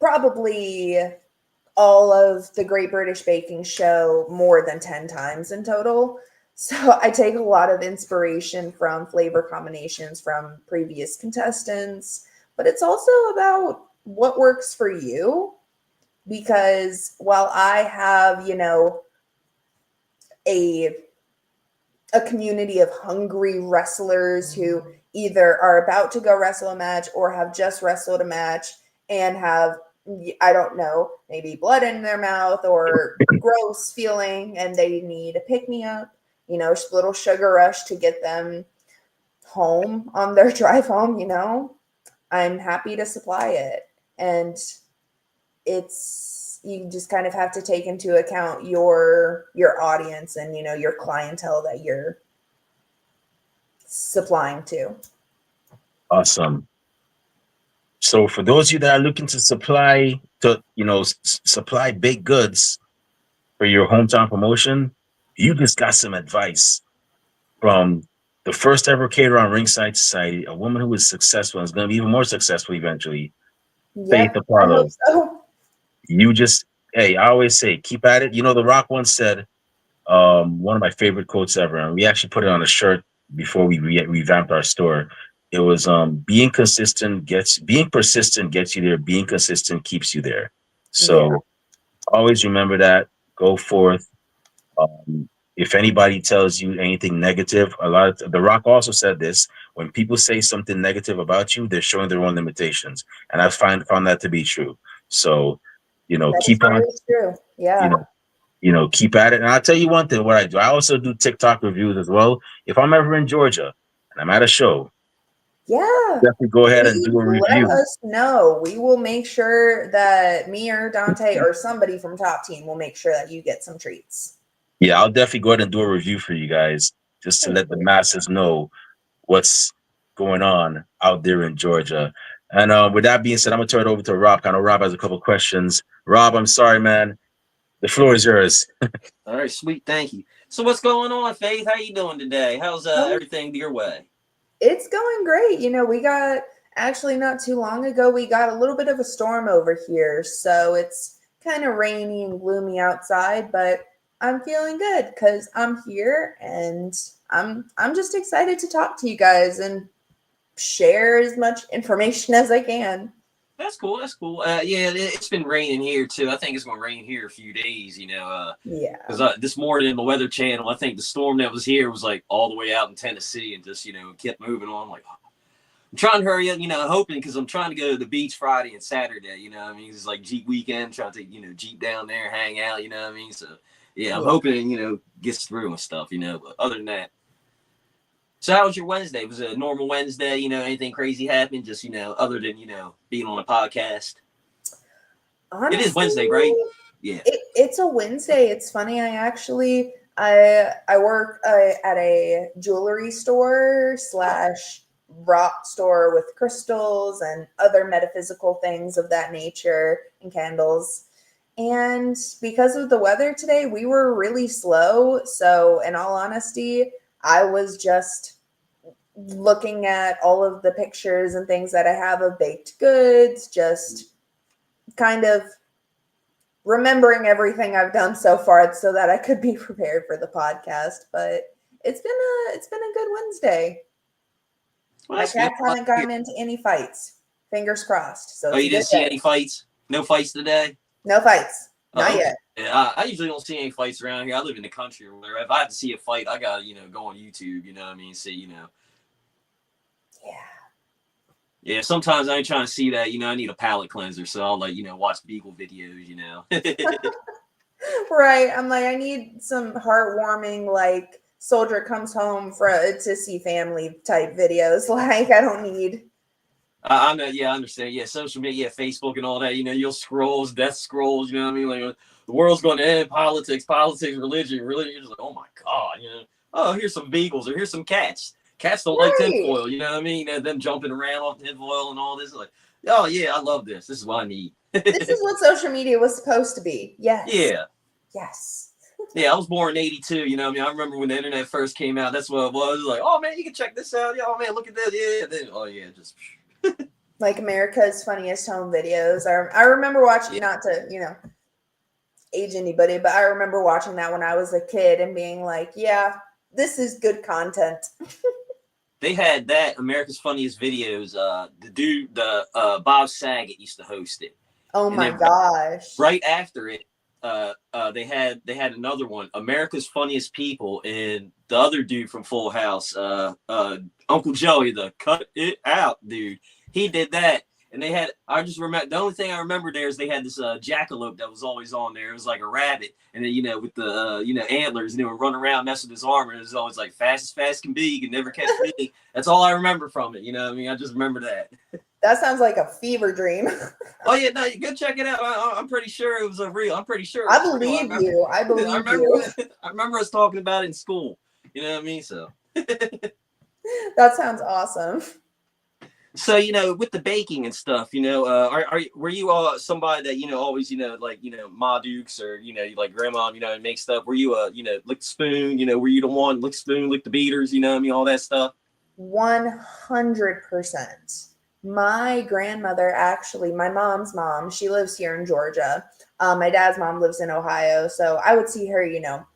probably all of the Great British Baking Show more than 10 times in total. So I take a lot of inspiration from flavor combinations from previous contestants, but it's also about what works for you. Because while I have, a community of hungry wrestlers who either are about to go wrestle a match or have just wrestled a match and have, I don't know, maybe blood in their mouth or gross feeling, and they need a pick me up, little sugar rush to get them home on their drive home, I'm happy to supply it. And you just kind of have to take into account your audience and your clientele that you're supplying to. Awesome. So for those of you that are looking to supply supply baked goods for your hometown promotion, you just got some advice from the first ever caterer on Ringside Society, a woman who was successful and is going to be even more successful eventually. Faith Yep, I Apollo. hope so. I always say, keep at it. The Rock once said, one of my favorite quotes ever, and we actually put it on a shirt before we revamped our store. It was, being persistent gets you there. Being consistent keeps you there. So always remember that. Go forth. If anybody tells you anything negative, The Rock also said this: when people say something negative about you, they're showing their own limitations, and I found that to be true. So, That is keep on, very true. Yeah. keep at it. And I'll tell you one thing: what I do, I also do TikTok reviews as well. If I'm ever in Georgia and I'm at a show, Yeah. definitely go ahead and Please do a let review. us know. We will make sure that me or Dante or somebody from Top Team will make sure that you get some treats. Yeah, I'll definitely go ahead and do a review for you guys, just to let the masses know what's going on out there in Georgia. And with that being said, I'm gonna turn it over to Rob. I know Rob has a couple questions. Rob, I'm sorry, man. The floor is yours. All right, sweet, thank you. So what's going on, Faith? How you doing today? How's everything your way? It's going great. We got actually not too long ago, we got a little bit of a storm over here. So it's kind of rainy and gloomy outside, but I'm feeling good because I'm here and I'm just excited to talk to you guys and share as much information as I can. That's cool. That's cool. Yeah, it's been raining here too. I think it's going to rain here a few days. Yeah. Because this morning in the Weather Channel, I think the storm that was here was like all the way out in Tennessee and just kept moving on. Like, I'm trying to hurry up, hoping because I'm trying to go to the beach Friday and Saturday. I mean, it's like Jeep weekend, trying to take Jeep down there, hang out. You know what I mean? So yeah, I'm hoping gets through and stuff. But other than that. So how was your Wednesday? Was it a normal Wednesday? Anything crazy happened? Just, other than, being on a podcast? Honestly, it is Wednesday, right? Yeah. It's a Wednesday. It's funny. I work at a jewelry store / rock store with crystals and other metaphysical things of that nature and candles. And because of the weather today, we were really slow. So in all honesty, I was just looking at all of the pictures and things that I have of baked goods, just kind of remembering everything I've done so far so that I could be prepared for the podcast. But it's been a good Wednesday. Well, My cats haven't gotten into any fights. Fingers crossed. So you didn't see any fights? No fights today? No fights. Not yet. Yeah, I usually don't see any fights around here. I live in the country or whatever. If I have to see a fight, I gotta, go on YouTube, you know what I mean? See, Yeah. Yeah, sometimes I ain't trying to see that, I need a palate cleanser. So I'll watch Beagle videos, Right. I'm like, I need some heartwarming, like soldier comes home to see family type videos. Like, I don't need. I know, yeah, I understand. Yeah, social media, Facebook and all that, you'll scrolls, death scrolls, you know what I mean? Like the world's going to end, politics, religion. You're just like, oh my God, oh, here's some beagles or here's some cats. Cats don't like tinfoil, you know what I mean? And them jumping around on tinfoil and all this. Like, oh yeah, I love this. This is what I need. This is what social media was supposed to be. Yes. Yeah. Yes. Yeah, I was born in '82. I mean, I remember when the internet first came out. That's what it was. Like, oh man, you can check this out. Yeah, oh man, look at this. Yeah. Then, oh yeah, just. Like America's Funniest Home Videos. I remember watching, not to, age anybody, but I remember watching that when I was a kid and being like, yeah, this is good content. They had that America's Funniest Videos. Bob Saget used to host it. Oh my gosh. Right after it, they had another one, America's Funniest People, and the other dude from Full House, Uncle Joey, the Cut It Out dude. He did that. And they had, I just remember, the only thing I remember there is they had this jackalope that was always on there. It was like a rabbit. And then, with the, antlers, and they would run around messing with his armor. And it was always like, fast as fast can be. You can never catch me. That's all I remember from it. You know what I mean? I just remember that. That sounds like a fever dream. Oh, yeah. No, you go check it out. I'm pretty sure it was a real. I'm pretty sure. I believe you. I believe you. I remember us talking about it in school. You know what I mean? So. That sounds awesome. So, with the baking and stuff, were you somebody that, always, like, Ma Dukes or, like grandma, make stuff? Were you, lick the spoon, were you the one, lick the spoon, lick the beaters, I mean, all that stuff? 100%. My grandmother, actually, my mom's mom, she lives here in Georgia. My dad's mom lives in Ohio. So I would see her,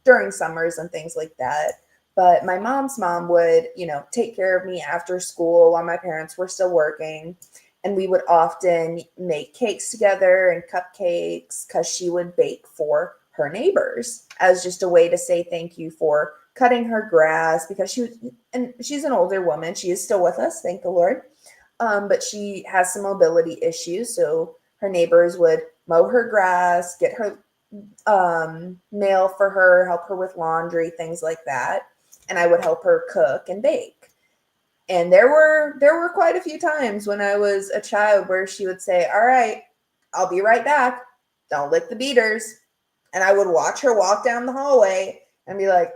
during summers and things like that. But my mom's mom would, take care of me after school while my parents were still working. And we would often make cakes together and cupcakes because she would bake for her neighbors as just a way to say thank you for cutting her grass, because she's an older woman. She is still with us, thank the Lord. But she has some mobility issues. So her neighbors would mow her grass, get her mail for her, help her with laundry, things like that. And I would help her cook and bake. And there were quite a few times when I was a child where she would say, all right, I'll be right back. Don't lick the beaters. And I would watch her walk down the hallway and be like,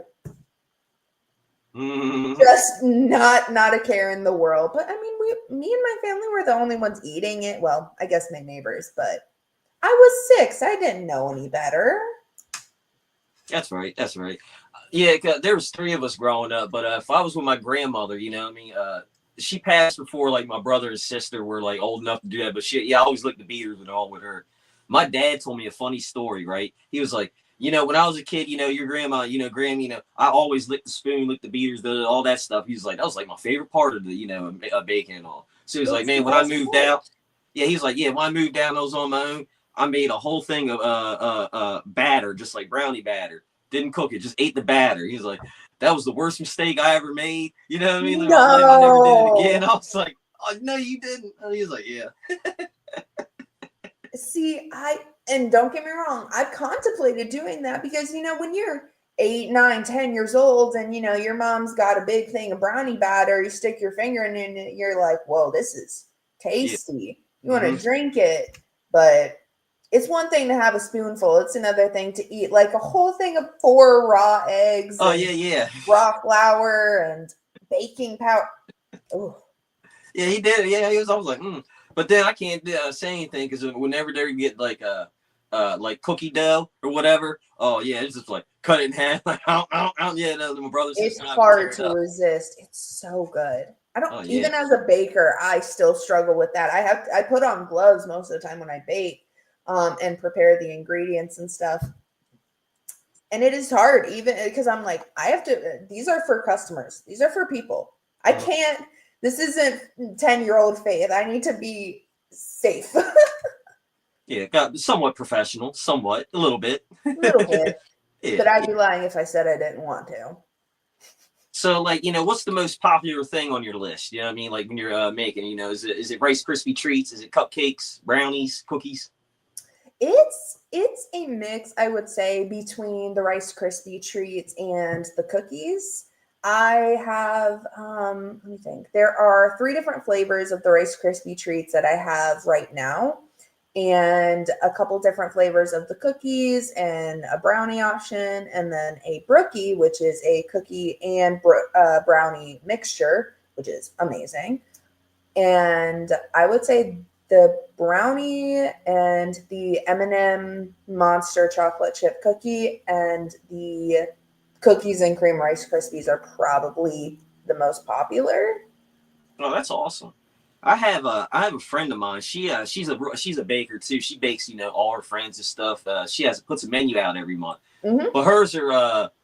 Just not a care in the world. But I mean, me and my family were the only ones eating it. Well, I guess my neighbors, but I was 6. I didn't know any better. That's right. That's right. Yeah, 'cause there was 3 of us growing up, but if I was with my grandmother, you know, what I mean, she passed before like my brother and sister were like old enough to do that. But shit, yeah, I always licked the beaters and all with her. My dad told me a funny story. Right? He was like, you know, when I was a kid, you know, your grandma, you know, Graham, you know, I always licked the spoon, licked the beaters, all that stuff. He was like, that was like my favorite part of the, you know, baking and all. So he was like, It's the man, when I best moved part. out, yeah, he's like, yeah, when I moved out, and I was on my own. I made a whole thing of batter, just like brownie batter. Didn't cook it, just ate the batter. He's like, that was the worst mistake I ever made. You know what I mean? In my life, I never did it again. No. I was like, oh, no, you didn't. And he was like, yeah. See, and don't get me wrong, I've contemplated doing that because, you know, when you're 8, 9, 10 years old and, you know, your mom's got a big thing of brownie batter, you stick your finger in it and you're like, whoa, this is Yeah. tasty. You want to drink it. But it's one thing to have a spoonful. It's another thing to eat like a whole thing of 4 raw eggs Oh, and yeah. raw flour and baking powder. Ooh. Yeah, he did. Yeah, he was. I was like, But then I can't say anything because whenever they get like cookie dough or whatever, oh yeah, it's just like cut it in half. Like, yeah, no, my brother's It's just not gonna tear hard it to up. resist. It's so good. I don't Oh yeah, even as a baker, I still struggle with that. I put on gloves most of the time when I bake, and prepare the ingredients and stuff. And it is hard, even because I'm like, I have to. These are for customers. These are for people. I Mhm. can't. This isn't 10-year-old Faith. I need to be safe. Yeah, got somewhat professional, somewhat a little bit. A little bit, but Yeah. I'd be lying if I said I didn't want to. So like, you know, what's the most popular thing on your list? You know what I mean? Like when you're making, you know, is it Rice Krispie treats? Is it cupcakes, brownies, cookies? It's a mix, I would say, between the Rice Krispie treats and the cookies. I have let me think. There are 3 different flavors of the Rice Krispie treats that I have right now, and a couple different flavors of the cookies, and a brownie option, and then a brookie, which is a cookie and brownie mixture, which is amazing. And I would say the brownie and the M&M monster chocolate chip cookie and the cookies and cream Rice Krispies are probably the most popular. Oh, that's awesome. I have a friend of mine. She's a baker too. She bakes, you know, all her friends and stuff. She puts a menu out every month. Mm-hmm. But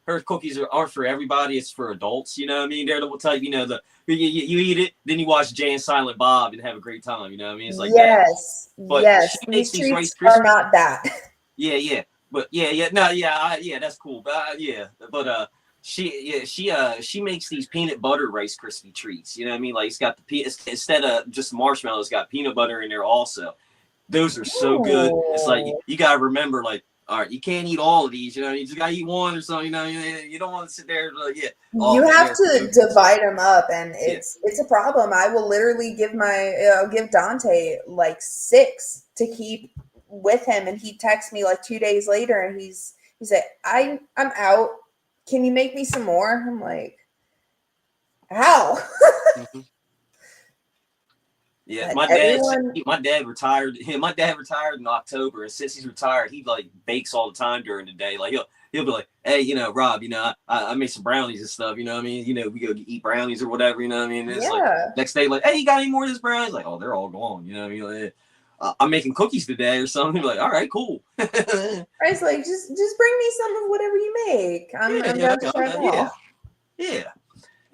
her cookies aren't for everybody. It's for adults. You know what I mean? They're the type, you know, you eat it, then you watch Jay and Silent Bob and have a great time. You know what I mean? It's like that. But she Yes. makes These these Rice treats are Krispies. not that. Yeah. But yeah, no, yeah, that's cool. But yeah, but she makes these peanut butter Rice Krispie treats. You know what I mean? Like it's got instead of just marshmallows, it's got peanut butter in there also. Those are so good. It's like Ooh. you gotta remember, like, all right, you can't eat all of these. You know, you just gotta eat one or something. You know, you don't want to sit there like, yeah. Oh You man, have they're so to good. divide them up, and Yeah. it's a problem. I will literally give Dante like 6 to keep with him, and he texts me like 2 days later, and he's like, I'm out. Can you make me some more? I'm like, how? Mm-hmm. Yeah, But my dad everyone, my dad retired. Yeah, my dad retired in October, and since he's retired, he like bakes all the time during the day. Like he'll be like, hey, you know, Rob, you know, I made some brownies and stuff. You know what I mean? You know, we go eat brownies or whatever. You know what I mean? And it's like yeah. next day, like, hey, you got any more of this brownies? Like, oh, they're all gone. You know what I mean? Like, I'm making cookies today or something. He'll be like, all right, cool. I was like, just bring me some of whatever you make. I'm Yeah, down to try them all. yeah.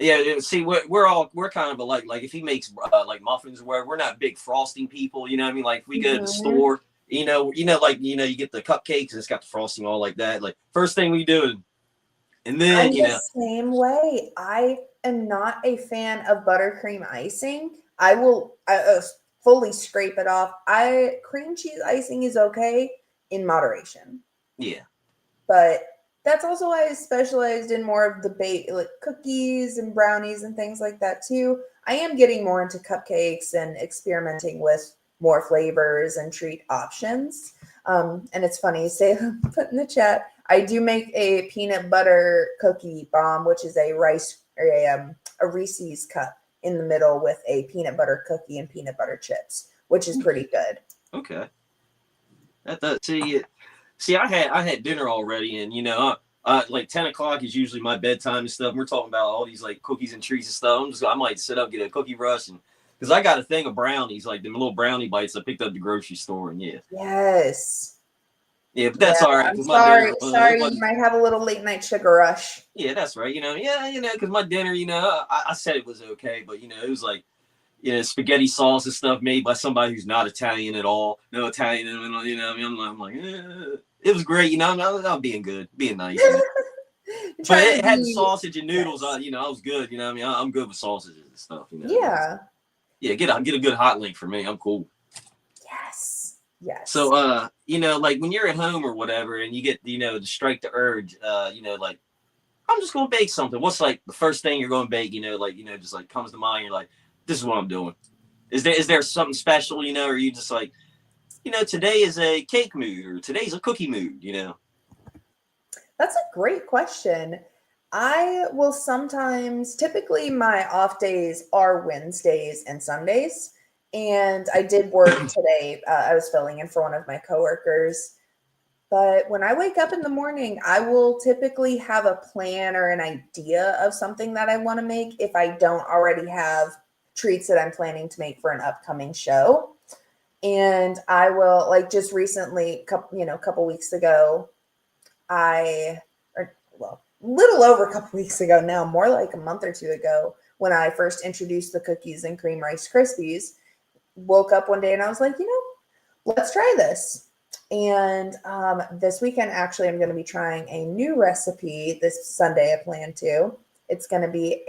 Yeah, see, we're kind of alike. Like if he makes like muffins or whatever, we're not big frosting people. You know what I mean? Like if we go to the Mhm. store, like you get the cupcakes and it's got the frosting all like that. Like first thing we do, and then I'm the same way. I am not a fan of buttercream icing. I will fully scrape it off. Cream cheese icing is okay in moderation, yeah, but that's also why I specialized in more of the bake, like cookies and brownies and things like that too. I am getting more into cupcakes and experimenting with more flavors and treat options. And it's funny, say put in the chat. I do make a peanut butter cookie bomb, which is a or a Reese's cup in the middle with a peanut butter cookie and peanut butter chips, which is pretty good. Okay. See, I had dinner already, and like 10 o'clock is usually my bedtime and stuff. And we're talking about all these like cookies and treats and stuff. I might sit up, get a cookie rush, and because I got a thing of brownies, like the little brownie bites I picked up at the grocery store, and Yes. yeah, but that's all right. I'm sorry. Sorry, you might have a little late night sugar rush. Yeah, that's right. Because my dinner, I said it was okay, but it was like, spaghetti sauce and stuff made by somebody who's not Italian at all. No Italian, I'm like, it was great. I'm being good, being nice. But it had sausage and noodles. Yes. I was good. I'm good with sausages and stuff. Yeah. Yeah, get a good hot link for me. I'm cool. Yes. So, like when you're at home or whatever, and you get, to strike the urge, like I'm just gonna bake something. What's like the first thing you're gonna bake? Just like comes to mind. You're like, this is what I'm doing. Is there something special? Or you just like, today is a cake mood or today's a cookie mood. That's a great question. I will sometimes, typically my off days are Wednesdays and Sundays. And I did work today. I was filling in for one of my coworkers. But when I wake up in the morning, I will typically have a plan or an idea of something that I want to make if I don't already have treats that I'm planning to make for an upcoming show. And I will, like, just recently, a couple weeks ago, little over a couple weeks ago now, more like a month or two ago, when I first introduced the cookies and cream Rice Krispies, woke up one day and I was like, let's try this. And this weekend, actually, I'm going to be trying a new recipe this Sunday. I plan to. It's going to be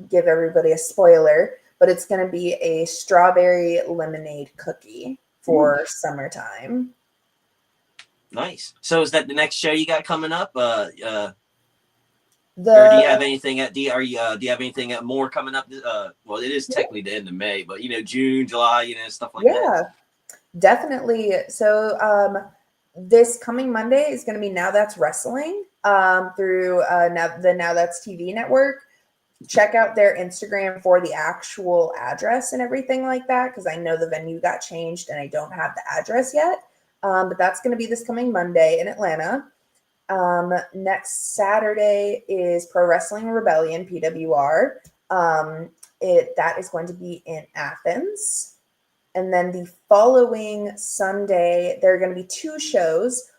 give everybody a spoiler, but it's going to be a strawberry lemonade cookie for summertime. Nice. So is that the next show you got coming up? Or do you have anything do you have anything more coming up? Well, it is technically the end of May, but June, July, stuff like that. Yeah, definitely. So this coming Monday is going to be Now That's Wrestling through the Now That's TV network. Check out their Instagram for the actual address and everything like that, because I know the venue got changed and I don't have the address yet. But that's going to be this coming Monday in Atlanta. Next Saturday is Pro Wrestling Rebellion, PWR. That is going to be in Athens. And then the following Sunday, there are going to be two shows.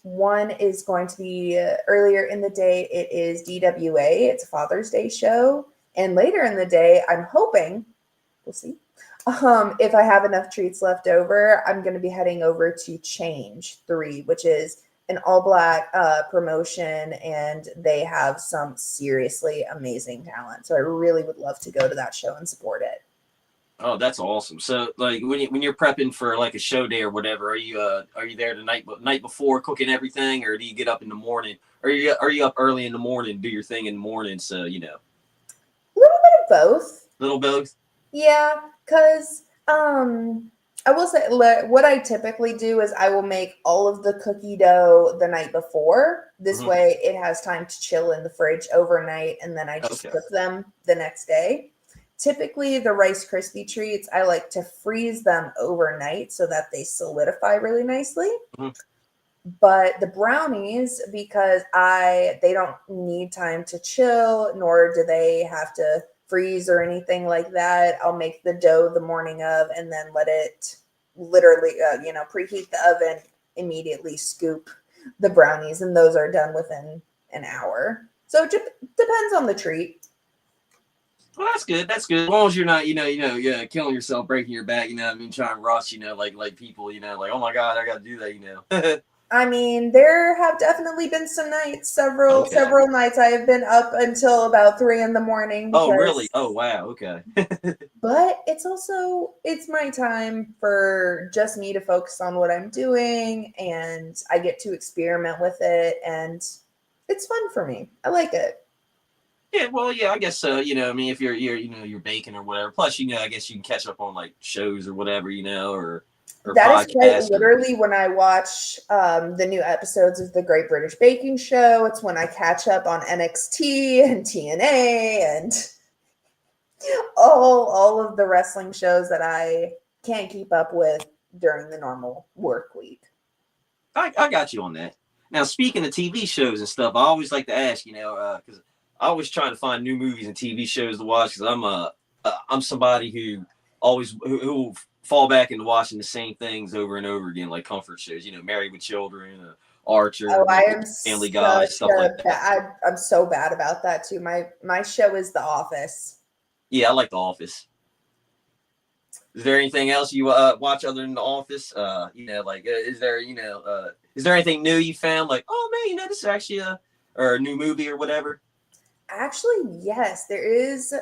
One is going to be earlier in the day. It is DWA. It's a Father's Day show. And later in the day, I'm hoping, we'll see, if I have enough treats left over, I'm going to be heading over to Change 3, which is an all-black promotion, and they have some seriously amazing talent. So I really would love to go to that show and support it. Oh, that's awesome. So, like, when you're prepping for like a show day or whatever, are you there the night before cooking everything, or do you get up in the morning? Or are you up early in the morning, do your thing in the morning? So a little bit of both. Little both. Yeah, because I will say what I typically do is I will make all of the cookie dough the night before. This way, it has time to chill in the fridge overnight, and then I just cook them the next day. Typically, the Rice Krispie treats, I like to freeze them overnight so that they solidify really nicely. But the brownies, because they don't need time to chill, nor do they have to freeze or anything like that, I'll make the dough the morning of and then let it literally, preheat the oven, immediately scoop the brownies, and those are done within an hour. So it depends on the treat. Well, that's good. That's good. As long as you're not, killing yourself, breaking your back, trying to rush, like people, like, oh my God, I got to do that, I mean, there have definitely been some nights, several nights I have been up until about 3 a.m. Oh, really? Oh, wow. Okay. But it's my time for just me to focus on what I'm doing, and I get to experiment with it, and it's fun for me. I like it. Yeah, well, yeah, I guess so. If you're baking or whatever. Plus, I guess you can catch up on like shows or whatever, or or That is quite podcast? literally when I watch the new episodes of the Great British Baking Show. It's when I catch up on NXT and TNA and all of the wrestling shows that I can't keep up with during the normal work week. I got you on that. Now, speaking of TV shows and stuff, I always like to ask, because I always trying to find new movies and TV shows to watch because I'm somebody who who will fall back into watching the same things over and over again, like comfort shows. Married with Children, Archer, Oh, I am Family Guy, stuff like that. I'm so bad about that too. My show is The Office. Yeah, I like The Office. Is there anything else you watch other than The Office? Is there anything new you found? Like, oh man, this is actually a new movie or whatever. Actually, yes, there is.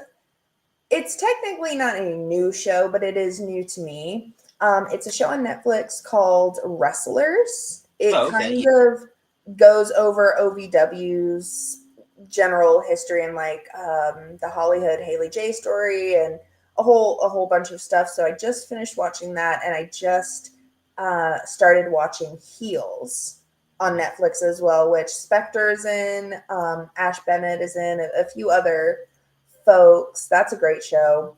It's technically not a new show, but it is new to me. It's a show on Netflix called Wrestlers. It kind of goes over OVW's general history and like the Hollywood Haley J story and a whole bunch of stuff. So I just finished watching that, and I just started watching Heels on Netflix as well, which Spectre's in, Ash Bennett is in, a few other folks. That's a great show.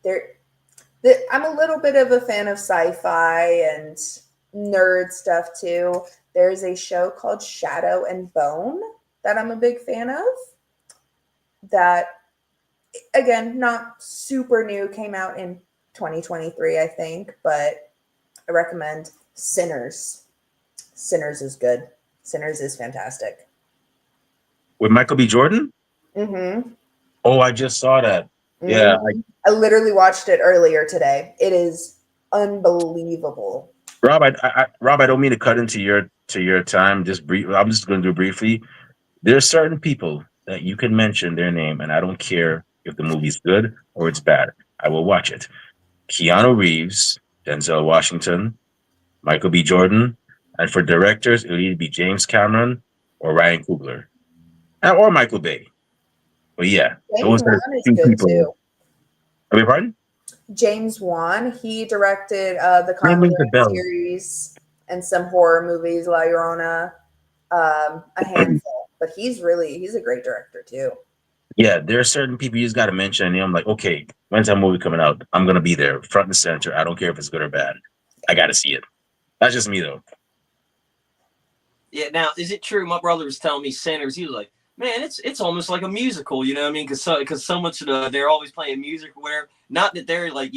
I'm a little bit of a fan of sci-fi and nerd stuff too. There's a show called Shadow and Bone that I'm a big fan of. That, again, not super new, came out in 2023, I think, but I recommend Sinners. Sinners is good. Sinners is fantastic. With Michael B. Jordan? Mm-hmm. Oh, I just saw that. Yeah. I literally watched it earlier today. It is unbelievable. Rob, I don't mean to cut into your time. Just brief. I'm just going to do briefly. There are certain people that you can mention their name, and I don't care if the movie's good or it's bad. I will watch it. Keanu Reeves, Denzel Washington, Michael B. Jordan, and for directors, it'll either be James Cameron or Ryan Coogler, or Michael Bay. But yeah, James those are Wan is two good people. too. I beg your pardon? James Wan, he directed the Name rings a Conjuring bell. series and some horror movies, La Llorona, a handful. But he's a great director too. Yeah, there are certain people you just got to mention. And I'm like, okay, when's that movie coming out? I'm going to be there, front and center. I don't care if it's good or bad. I got to see it. That's just me, though. Yeah. Now, is it true? My brother was telling me Sinners. He was like, man, it's almost like a musical. You know what I mean? Because so much they're always playing music or whatever. Not that they're like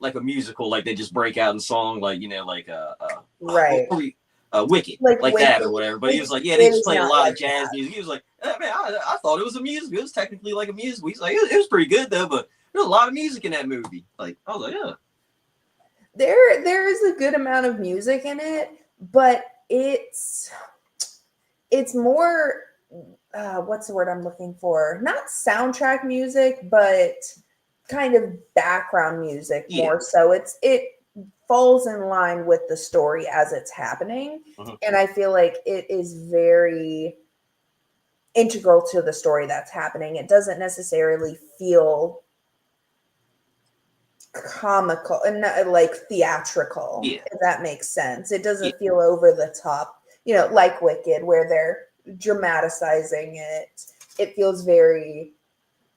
like a musical, like they just break out in song, like Right. Wicked, like Wicked. that or whatever. But he was like, yeah, they just play a lot of jazz music. He was like, man, I thought it was a musical. It was technically like a musical. He's like, it was pretty good though, but there's a lot of music in that movie. Like, I was like, yeah. There is a good amount of music in it, but it's more what's the word I'm looking for? Not soundtrack music, but kind of background music more so. It falls in line with the story as it's happening. Mm-hmm. And I feel like it is very integral to the story that's happening. It doesn't necessarily feel comical and like theatrical, if that makes sense. It doesn't feel over the top, like Wicked, where they're dramatizing it. It feels very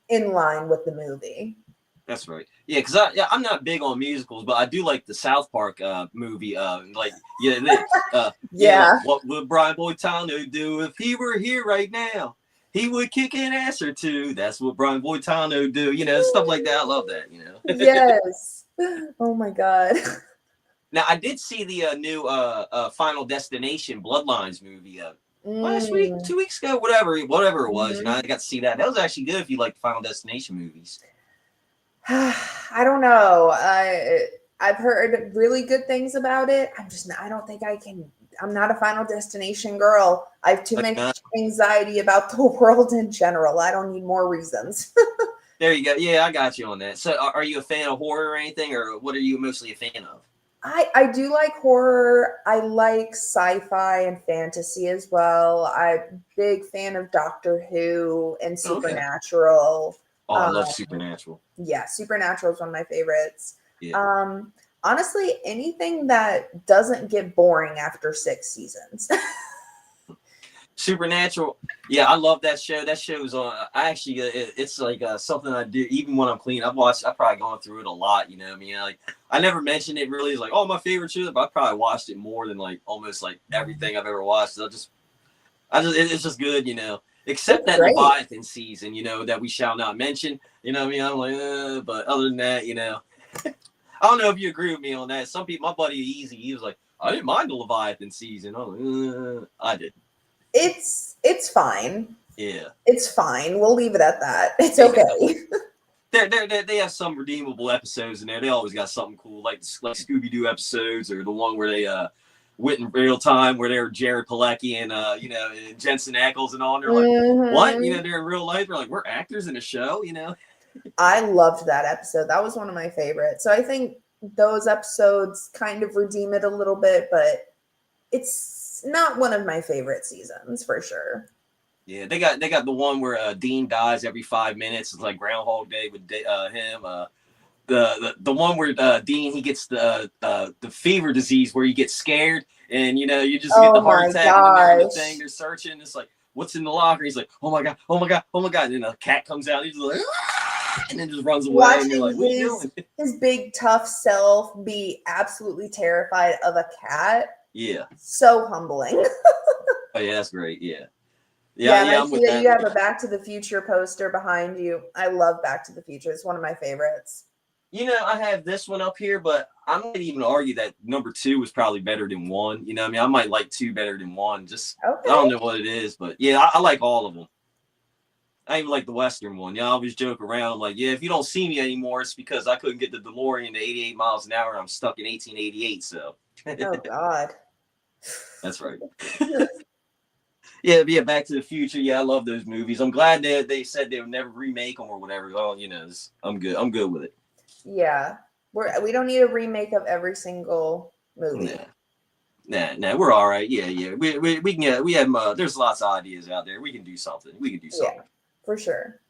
in line with the movie. That's right. Yeah, because I'm not big on musicals, but I do like the South Park movie. What would Brian Boitano do if he were here right now? He would kick an ass or two. That's what Brian Boitano do. Stuff like that. I love that. Yes. Oh my God. Now I did see the new Final Destination Bloodlines movie last week, 2 weeks ago, whatever it was. Mm-hmm. I got to see that. That was actually good if you like Final Destination movies. I don't know. I've heard really good things about it. I don't think I can. I'm not a Final Destination girl. I have too much anxiety about the world in general. I don't need more reasons. There you go. Yeah, I got you on that. So are you a fan of horror or anything, or what are you mostly a fan of? I do like horror. I like sci-fi and fantasy as well. I'm a big fan of Doctor Who and Supernatural. Oh, I love Supernatural. Yeah, Supernatural is one of my favorites. Yeah. Honestly, anything that doesn't get boring after 6 seasons. Supernatural. Yeah, I love that show. That show's on. I actually, it's like something I do even when I'm clean. I've probably gone through it a lot. You know what I mean? Like, I never mentioned it really. It's like, oh, my favorite show, but I probably watched it more than like almost like everything I've ever watched. It's just good, you know. Except It's that great. Leviathan season, you know, that we shall not mention. You know what I mean? I'm like, but other than that, you know, I don't know if you agree with me on that. Some people, my buddy Easy, he was like, I didn't mind the Leviathan season. I'm like, I did. It's fine. Yeah. It's fine. We'll leave it at that. It's They okay. they have some redeemable episodes in there. They always got something cool, like Scooby Doo episodes, or the one where they went in real time, where they're Jared Padalecki and you know, and Jensen Ackles and all. And they're like, what? You know, they're in real life. They're like, we're actors in a show. You know. I loved that episode. That was one of my favorites. So I think those episodes kind of redeem it a little bit, but it's not one of my favorite seasons for sure. Yeah, they got the one where Dean dies every 5 minutes. It's like Groundhog Day with him. The one where Dean, he gets the fever disease where you get scared and you know you just get the heart attack and then they're in the thing, they're searching. It's like, what's in the locker? He's like, oh my god, oh my god, oh my god. And then a cat comes out. He's like, ah! And then just runs away. Watching and you're like, what are you doing? his big tough self be absolutely terrified of a cat. Yeah. So humbling. Oh yeah, that's great. Yeah. Yeah, Yeah. I see that you have a Back to the Future poster behind you. I love Back to the Future. It's one of my favorites. You know, I have this one up here, but I might even argue that number 2 was probably better than 1. You know what I mean? I might like 2 better than 1. Just, okay. I don't know what it is, but yeah, I like all of them. I even like the Western one. Yeah, I always joke around. I'm like, yeah, if you don't see me anymore, it's because I couldn't get the DeLorean to 88 miles an hour and I'm stuck in 1888. So. Oh, God. That's right. Yeah, Back to the Future. Yeah, I love those movies. I'm glad they said they would never remake them or whatever. Oh, you know, I'm good. I'm good with it. Yeah, we don't need a remake of every single movie. Nah, we're all right. Yeah. We can we have there's lots of ideas out there. We can do something. Yeah, for sure.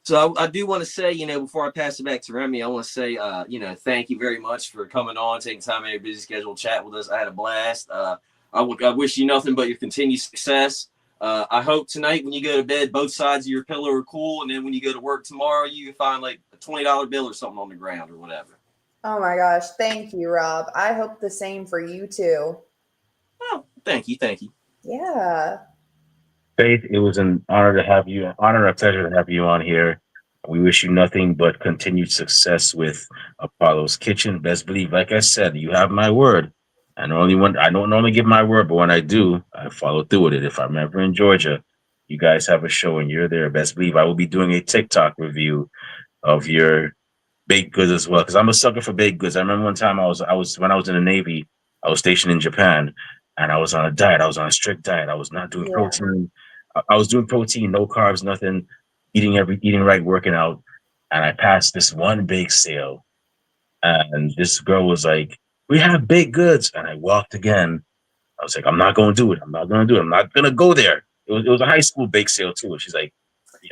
So I do want to say, you know, before I pass it back to Remy, I want to say, you know, thank you very much for coming on, taking time out of your busy schedule, chat with us. I had a blast. I wish you nothing but your continued success. I hope tonight when you go to bed, both sides of your pillow are cool, and then when you go to work tomorrow, you can find like a $20 bill or something on the ground or whatever. Oh my gosh, thank you, Rob. I hope the same for you too. Oh, thank you. Yeah. Faith, it was an honor to have you. Honor and a pleasure to have you on here. We wish you nothing but continued success with Apollo's Kitchen. Best believe, like I said, you have my word. I don't normally give my word, but when I do, I follow through with it. If I'm ever in Georgia, you guys have a show and you're there. Best believe I will be doing a TikTok review of your baked goods as well, because I'm a sucker for baked goods. I remember one time I was when I was in the Navy, I was stationed in Japan, and I was on a diet. I was on a strict diet. I was not doing protein. I was doing protein, no carbs, nothing. Eating right, working out, and I passed this one bake sale, and this girl was like, "We have baked goods," and I walked again. I was like, "I'm not going to do it. I'm not going to do it. I'm not going to go there." It was a high school bake sale too. And she's like,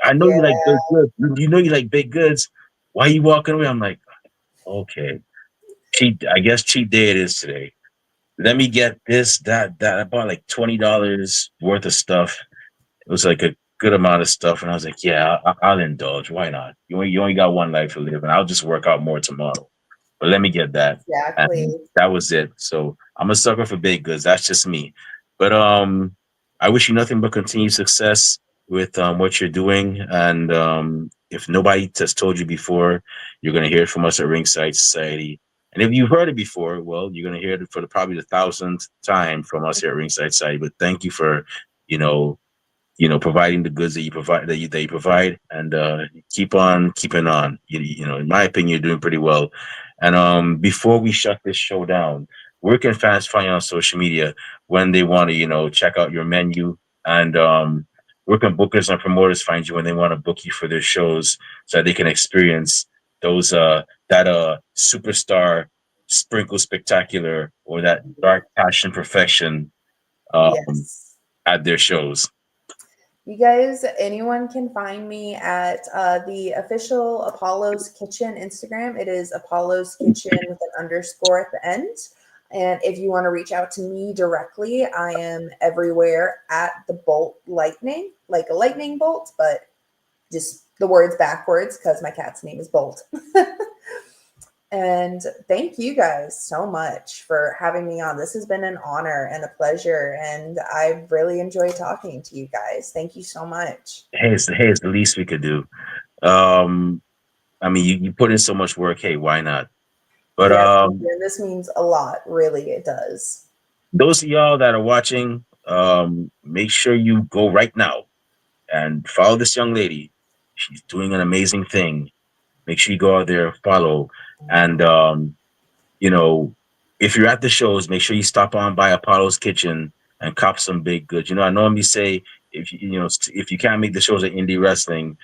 "I know you like baked goods. You know you like baked goods. Why are you walking away?" I'm like, "Okay, I guess cheat day it is today. Let me get this, that." I bought like $20 worth of stuff. It was like a good amount of stuff, and I was like, "Yeah, I'll indulge. Why not? You only got one life to live, and I'll just work out more tomorrow." But let me get that. Exactly. And that was it. So I'm a sucker for baked goods. That's just me. But I wish you nothing but continued success with what you're doing. And if nobody has told you before, you're going to hear it from us at Ringside Society. And if you've heard it before, well, you're going to hear it for probably the 1,000th time from us here at Ringside Society. But thank you for, providing the goods that you provide, and keep on keeping on. In my opinion, you're doing pretty well. And before we shut this show down, where can fans find you on social media when they want to, check out your menu? And where can bookers and promoters find you when they want to book you for their shows so that they can experience those that superstar sprinkle spectacular or that dark passion perfection at their shows? You guys, anyone can find me at the official Apollo's Kitchen Instagram. It is Apollo's Kitchen with an underscore at the end. And if you want to reach out to me directly, I am everywhere at the Bolt Lightning, like a lightning bolt, but just the words backwards because my cat's name is Bolt. And thank you guys so much for having me on. This has been an honor and a pleasure, and I really enjoyed talking to you guys. Thank you so much. It's the least we could do. I mean, you put in so much work. Hey, why not? But Yes, and this means a lot. Really, it does. those of y'all that are watching, make sure you go right now and follow this young lady. She's doing an amazing thing. Make sure you go out there, follow, and you know, if you're at the shows, make sure you stop on by Apollo's Kitchen and cop some big goods. You know, I normally say if you can't make the shows at indie wrestling,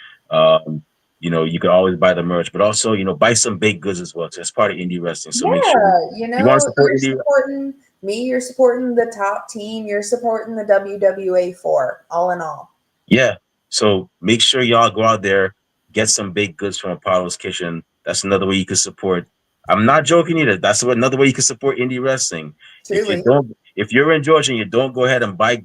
you could always buy the merch, but also buy some baked goods as well. So it's part of indie wrestling. So make sure you want to support you're indie. supporting me. You're supporting the top team. You're supporting the WWA 4. All in all. Yeah. So make sure y'all go out there, get some baked goods from Apollo's Kitchen. That's another way you can support. I'm not joking either. That's another way you can support indie wrestling. Truly. If you're in Georgia and you don't go ahead and buy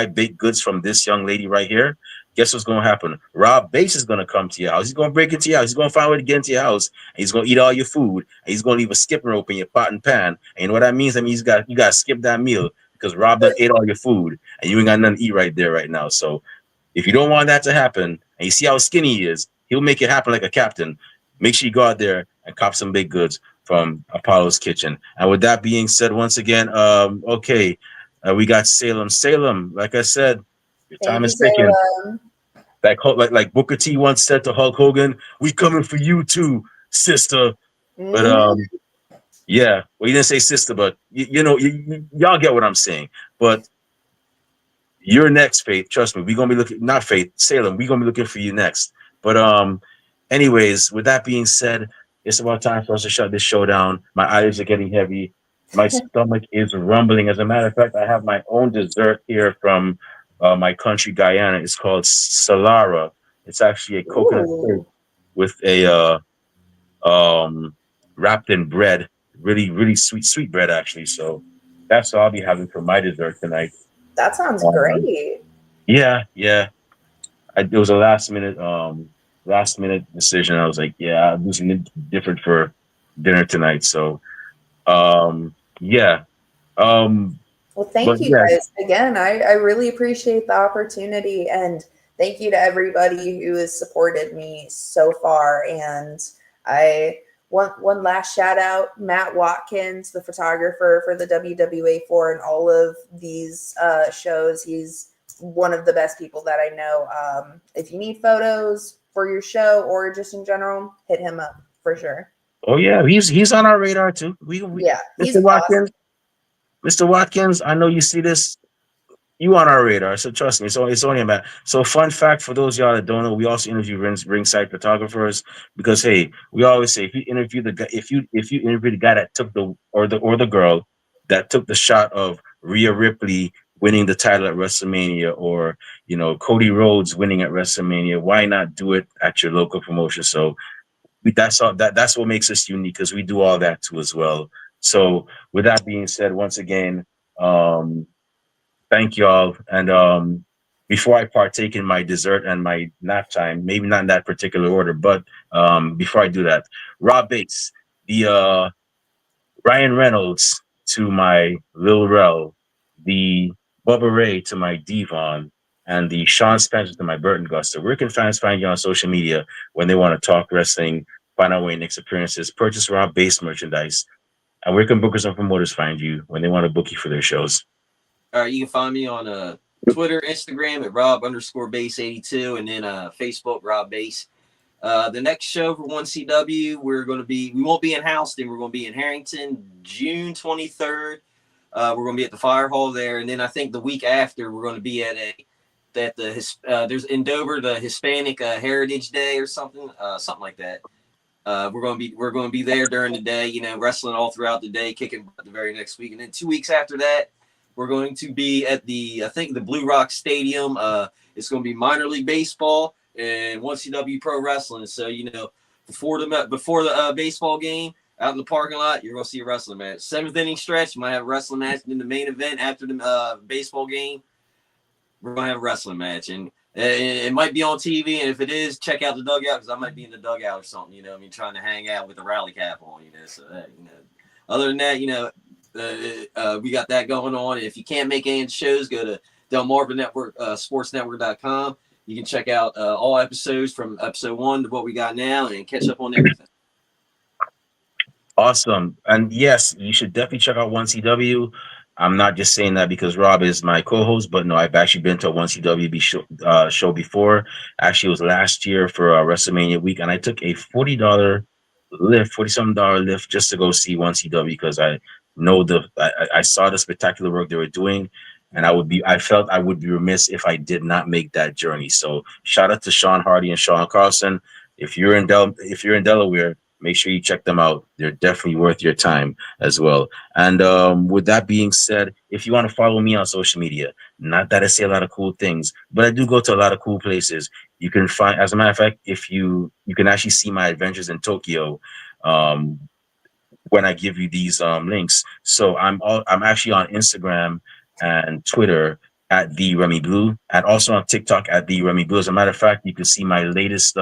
baked goods from this young lady right here, guess what's going to happen? Rob Bass is going to come to your house. He's going to break into your house. He's going to find a way to get into your house. And he's going to eat all your food. And he's going to leave a skipping rope in your pot and pan. And you know what that means? That means you got to skip that meal because Rob done ate all your food and you ain't got nothing to eat right there right now. So if you don't want that to happen and you see how skinny he is, he'll make it happen like a captain. Make sure you go out there and cop some baked goods from Apollo's Kitchen. And with that being said, once again, we got Salem. Salem, like I said, your time is ticking. Like Booker T once said to Hulk Hogan, "We coming for you too, sister." Mm-hmm. But yeah, well, you didn't say sister, but y'all get what I'm saying. But you're next, Faith. Trust me, we're gonna be looking. Not Faith, Salem. We're gonna be looking for you next. But anyways, with that being said, it's about time for us to shut this show down. My eyes are getting heavy. My stomach is rumbling. As a matter of fact, I have my own dessert here from my country, Guyana. It's called Salara. It's actually a coconut cake with a wrapped in bread. Really, really sweet bread, actually. So that's what I'll be having for my dessert tonight. That sounds great. Yeah. It was a last minute decision. I was like, yeah, I'll do something different for dinner tonight. So, yeah. Well, thank you guys again. I really appreciate the opportunity, and thank you to everybody who has supported me so far. And I want one last shout out, Matt Watkins, the photographer for the WWA 4 and all of these shows. He's one of the best people that I know. If you need photos for your show or just in general, hit him up for sure. Oh yeah, he's on our radar too. Yeah, Mr. Watkins. Awesome. Mr. Watkins, I know you see this. You on our radar, so trust me. It's only a matter. So, fun fact for those y'all that don't know, we also interview ringside photographers because hey, we always say if you interview the guy that took the girl that took the shot of Rhea Ripley winning the title at WrestleMania, or Cody Rhodes winning at WrestleMania, why not do it at your local promotion? So that's what makes us unique, because we do all that too as well. So with that being said, once again, thank y'all. And before I partake in my dessert and my nap time, maybe not in that particular order, but before I do that, Rob Bass, the Ryan Reynolds to my Lil Rel, the Bubba Ray to my Devon, and the Sean Spencer to my Burton Guster. Where can fans find you on social media when they want to talk wrestling, find out when next appearances, purchase Rob Bass merchandise? And where can bookers and promoters find you when they want to book you for their shows? All right, you can find me on Twitter, Instagram at Rob_Bass82, and then Facebook Rob Bass. The next show for 1CW, we won't be in Houston. We're going to be in Harrington, June 23rd. We're going to be at the Fire Hall there, and then I think the week after we're going to be there's in Dover, the Hispanic Heritage Day or something like that. We're going to be there during the day, wrestling all throughout the day, kicking butt the very next week, and then 2 weeks after that, We're going to be at I think the Blue Rock Stadium. It's going to be minor league baseball and 1CW Pro Wrestling. So, before the baseball game, out in the parking lot, you're going to see a wrestling match. 7th inning stretch, you might have a wrestling match. In the main event after the baseball game, we're going to have a wrestling match. And it might be on TV. And if it is, check out the dugout, because I might be in the dugout or something, trying to hang out with the rally cap on, So, other than that, we got that going on. And if you can't make any shows, go to Delmarva Network, sportsnetwork.com. You can check out all episodes from episode 1 to what we got now and catch up on everything. Awesome. And yes, you should definitely check out 1CW. I'm not just saying that because Rob is my co-host, but no, I've actually been to a 1CW show before. Actually, it was last year for WrestleMania week, and I took a $40 lift, $40-something lift, just to go see 1CW because I know I saw the spectacular work they were doing, and I felt I would be remiss if I did not make that journey. So shout out to Sean Hardy and Sean Carlson. If you're in Delaware, make sure you check them out. They're definitely worth your time as well. And with that being said, if you want to follow me on social media, not that I say a lot of cool things, but I do go to a lot of cool places. You can find, as a matter of fact, if you can actually see my adventures in Tokyo when I give you these links. So I'm actually on Instagram and Twitter at the Remy Blue, and also on TikTok at the Remy Blue. As a matter of fact, you can see my latest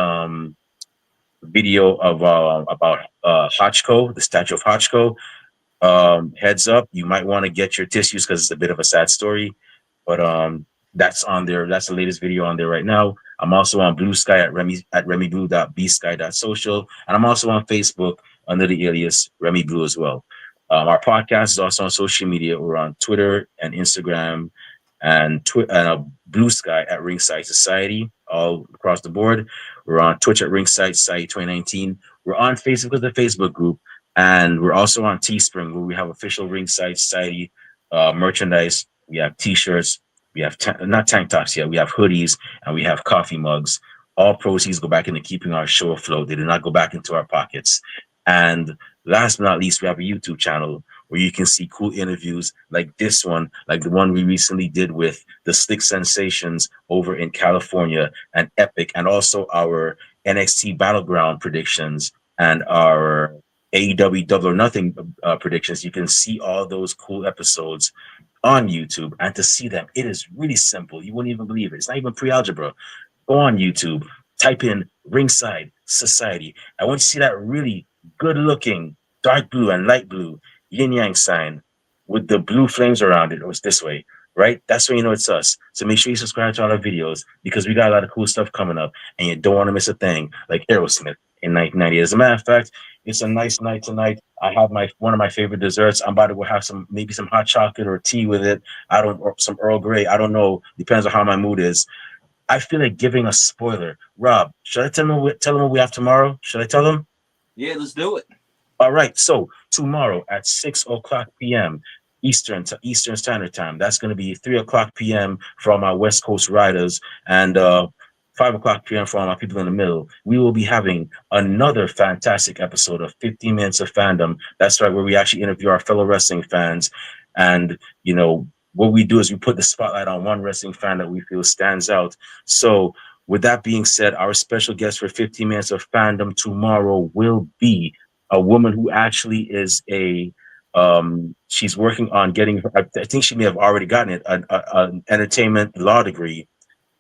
video of about Hachiko, the statue of Hachiko. Heads up, you might want to get your tissues because it's a bit of a sad story, but that's on there. That's the latest video on there right now. I'm also on Blue Sky at remyblue.bsky.social, and I'm also on Facebook under the alias Remy Blue as well. Our podcast is also on social media. We're on Twitter and Instagram and Blue Sky at Ringside Society, all across the board. We're on Twitch at Ringside Society 2019. We're on Facebook as the Facebook group, and we're also on Teespring, where we have official Ringside Society merchandise. We have T-shirts, we have not tank tops yet. We have hoodies, and we have coffee mugs. All proceeds go back into keeping our show afloat. They do not go back into our pockets. And last but not least, we have a YouTube channel where you can see cool interviews like this one, like the one we recently did with the Slick Sensations over in California and Epic, and also our NXT Battleground predictions and our AEW Double or Nothing predictions. You can see all those cool episodes on YouTube, and to see them, it is really simple. You wouldn't even believe it. It's not even pre-algebra. Go on YouTube, type in Ringside Society. I want you to see that really good-looking dark blue and light blue yin-yang sign with the blue flames around it. It was this way, right? That's when you know it's us. So make sure you subscribe to all our videos, because we got a lot of cool stuff coming up, and you don't want to miss a thing like Aerosmith in 1990. As a matter of fact, it's a nice night tonight. I have one of my favorite desserts. I'm about to go have maybe some hot chocolate or tea with it. Or some Earl Grey. I don't know. Depends on how my mood is. I feel like giving a spoiler. Rob, should I tell them what we have tomorrow? Should I tell them? Yeah, let's do it. All right. So tomorrow at 6:00 p.m. Eastern Standard Time. That's going to be 3:00 p.m. for all my West Coast riders, and 5:00 p.m. for all my people in the middle. We will be having another fantastic episode of 15 Minutes of Fandom. That's right, where we actually interview our fellow wrestling fans. And, what we do is we put the spotlight on one wrestling fan that we feel stands out. So with that being said, our special guest for 15 Minutes of Fandom tomorrow will be a woman who actually is she's working on getting, I think she may have already gotten it, an entertainment law degree.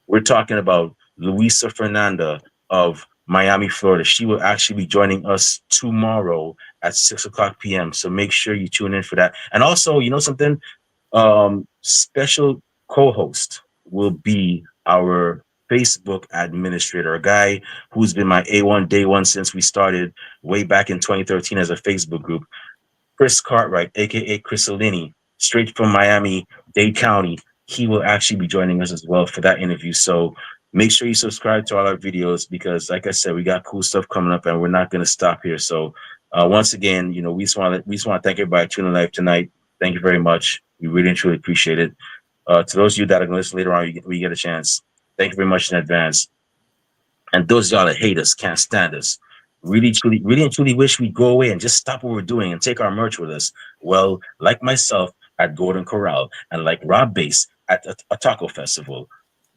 We're talking about Luisa Fernanda of Miami, Florida. She will actually be joining us tomorrow at 6:00 p.m. So make sure you tune in for that. And also, something, special co-host will be our Facebook administrator, a guy who's been my A1 day one since we started way back in 2013 as a Facebook group. Chris Cartwright, aka Chrisolini, straight from Miami-Dade County. He will actually be joining us as well for that interview. So make sure you subscribe to all our videos, because like I said, we got cool stuff coming up, and we're not going to stop here. So once again, we just want to thank everybody tuning live tonight. Thank you very much. We really and truly appreciate it. To those of you that are going to listen later on, we get a chance. Thank you very much in advance. And those of y'all that hate us, can't stand us, really and truly wish we'd go away and just stop what we're doing and take our merch with us. Well, like myself, at Golden Corral and like Rob Base at a taco festival.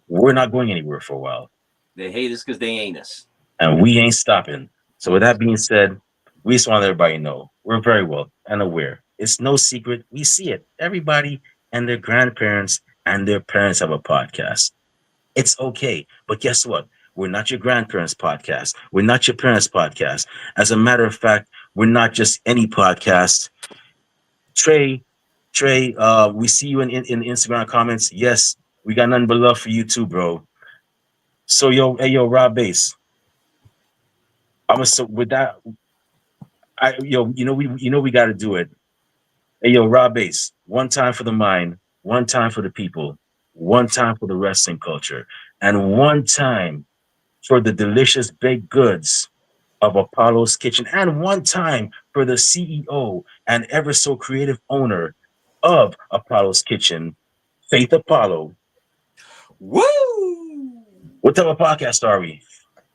We're not going anywhere for a while. They hate us because they ain't us. And we ain't stopping. So with that being said, we just want to let everybody know we're very well and aware. It's no secret. We see it. Everybody and their grandparents and their parents have a podcast. It's okay. But guess what? We're not your grandparents' podcast. We're not your parents' podcast. As a matter of fact, we're not just any podcast. Trey, we see you in Instagram comments. Yes, we got nothing but love for you too, bro. So yo, Rob Base. So with that, we got to do it. Hey, yo, Rob Base. One time for the mind, one time for the people, one time for the wrestling culture, and one time for the delicious baked goods of Apollo's Kitchen, and one time for the CEO and ever so creative owner of Apollo's Kitchen, Faith Apollo. Woo! What type of podcast are we?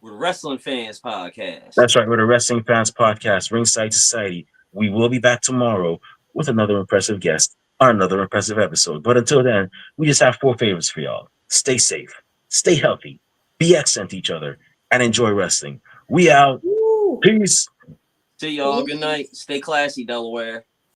We're the Wrestling Fans Podcast. That's right. We're the Wrestling Fans Podcast, Ringside Society. We will be back tomorrow with another impressive guest on another impressive episode. But until then, we just have 4 favors for y'all. Stay safe, stay healthy, be excellent to each other, and enjoy wrestling. We out. Woo. Peace. See y'all. Good night. Stay classy, Delaware.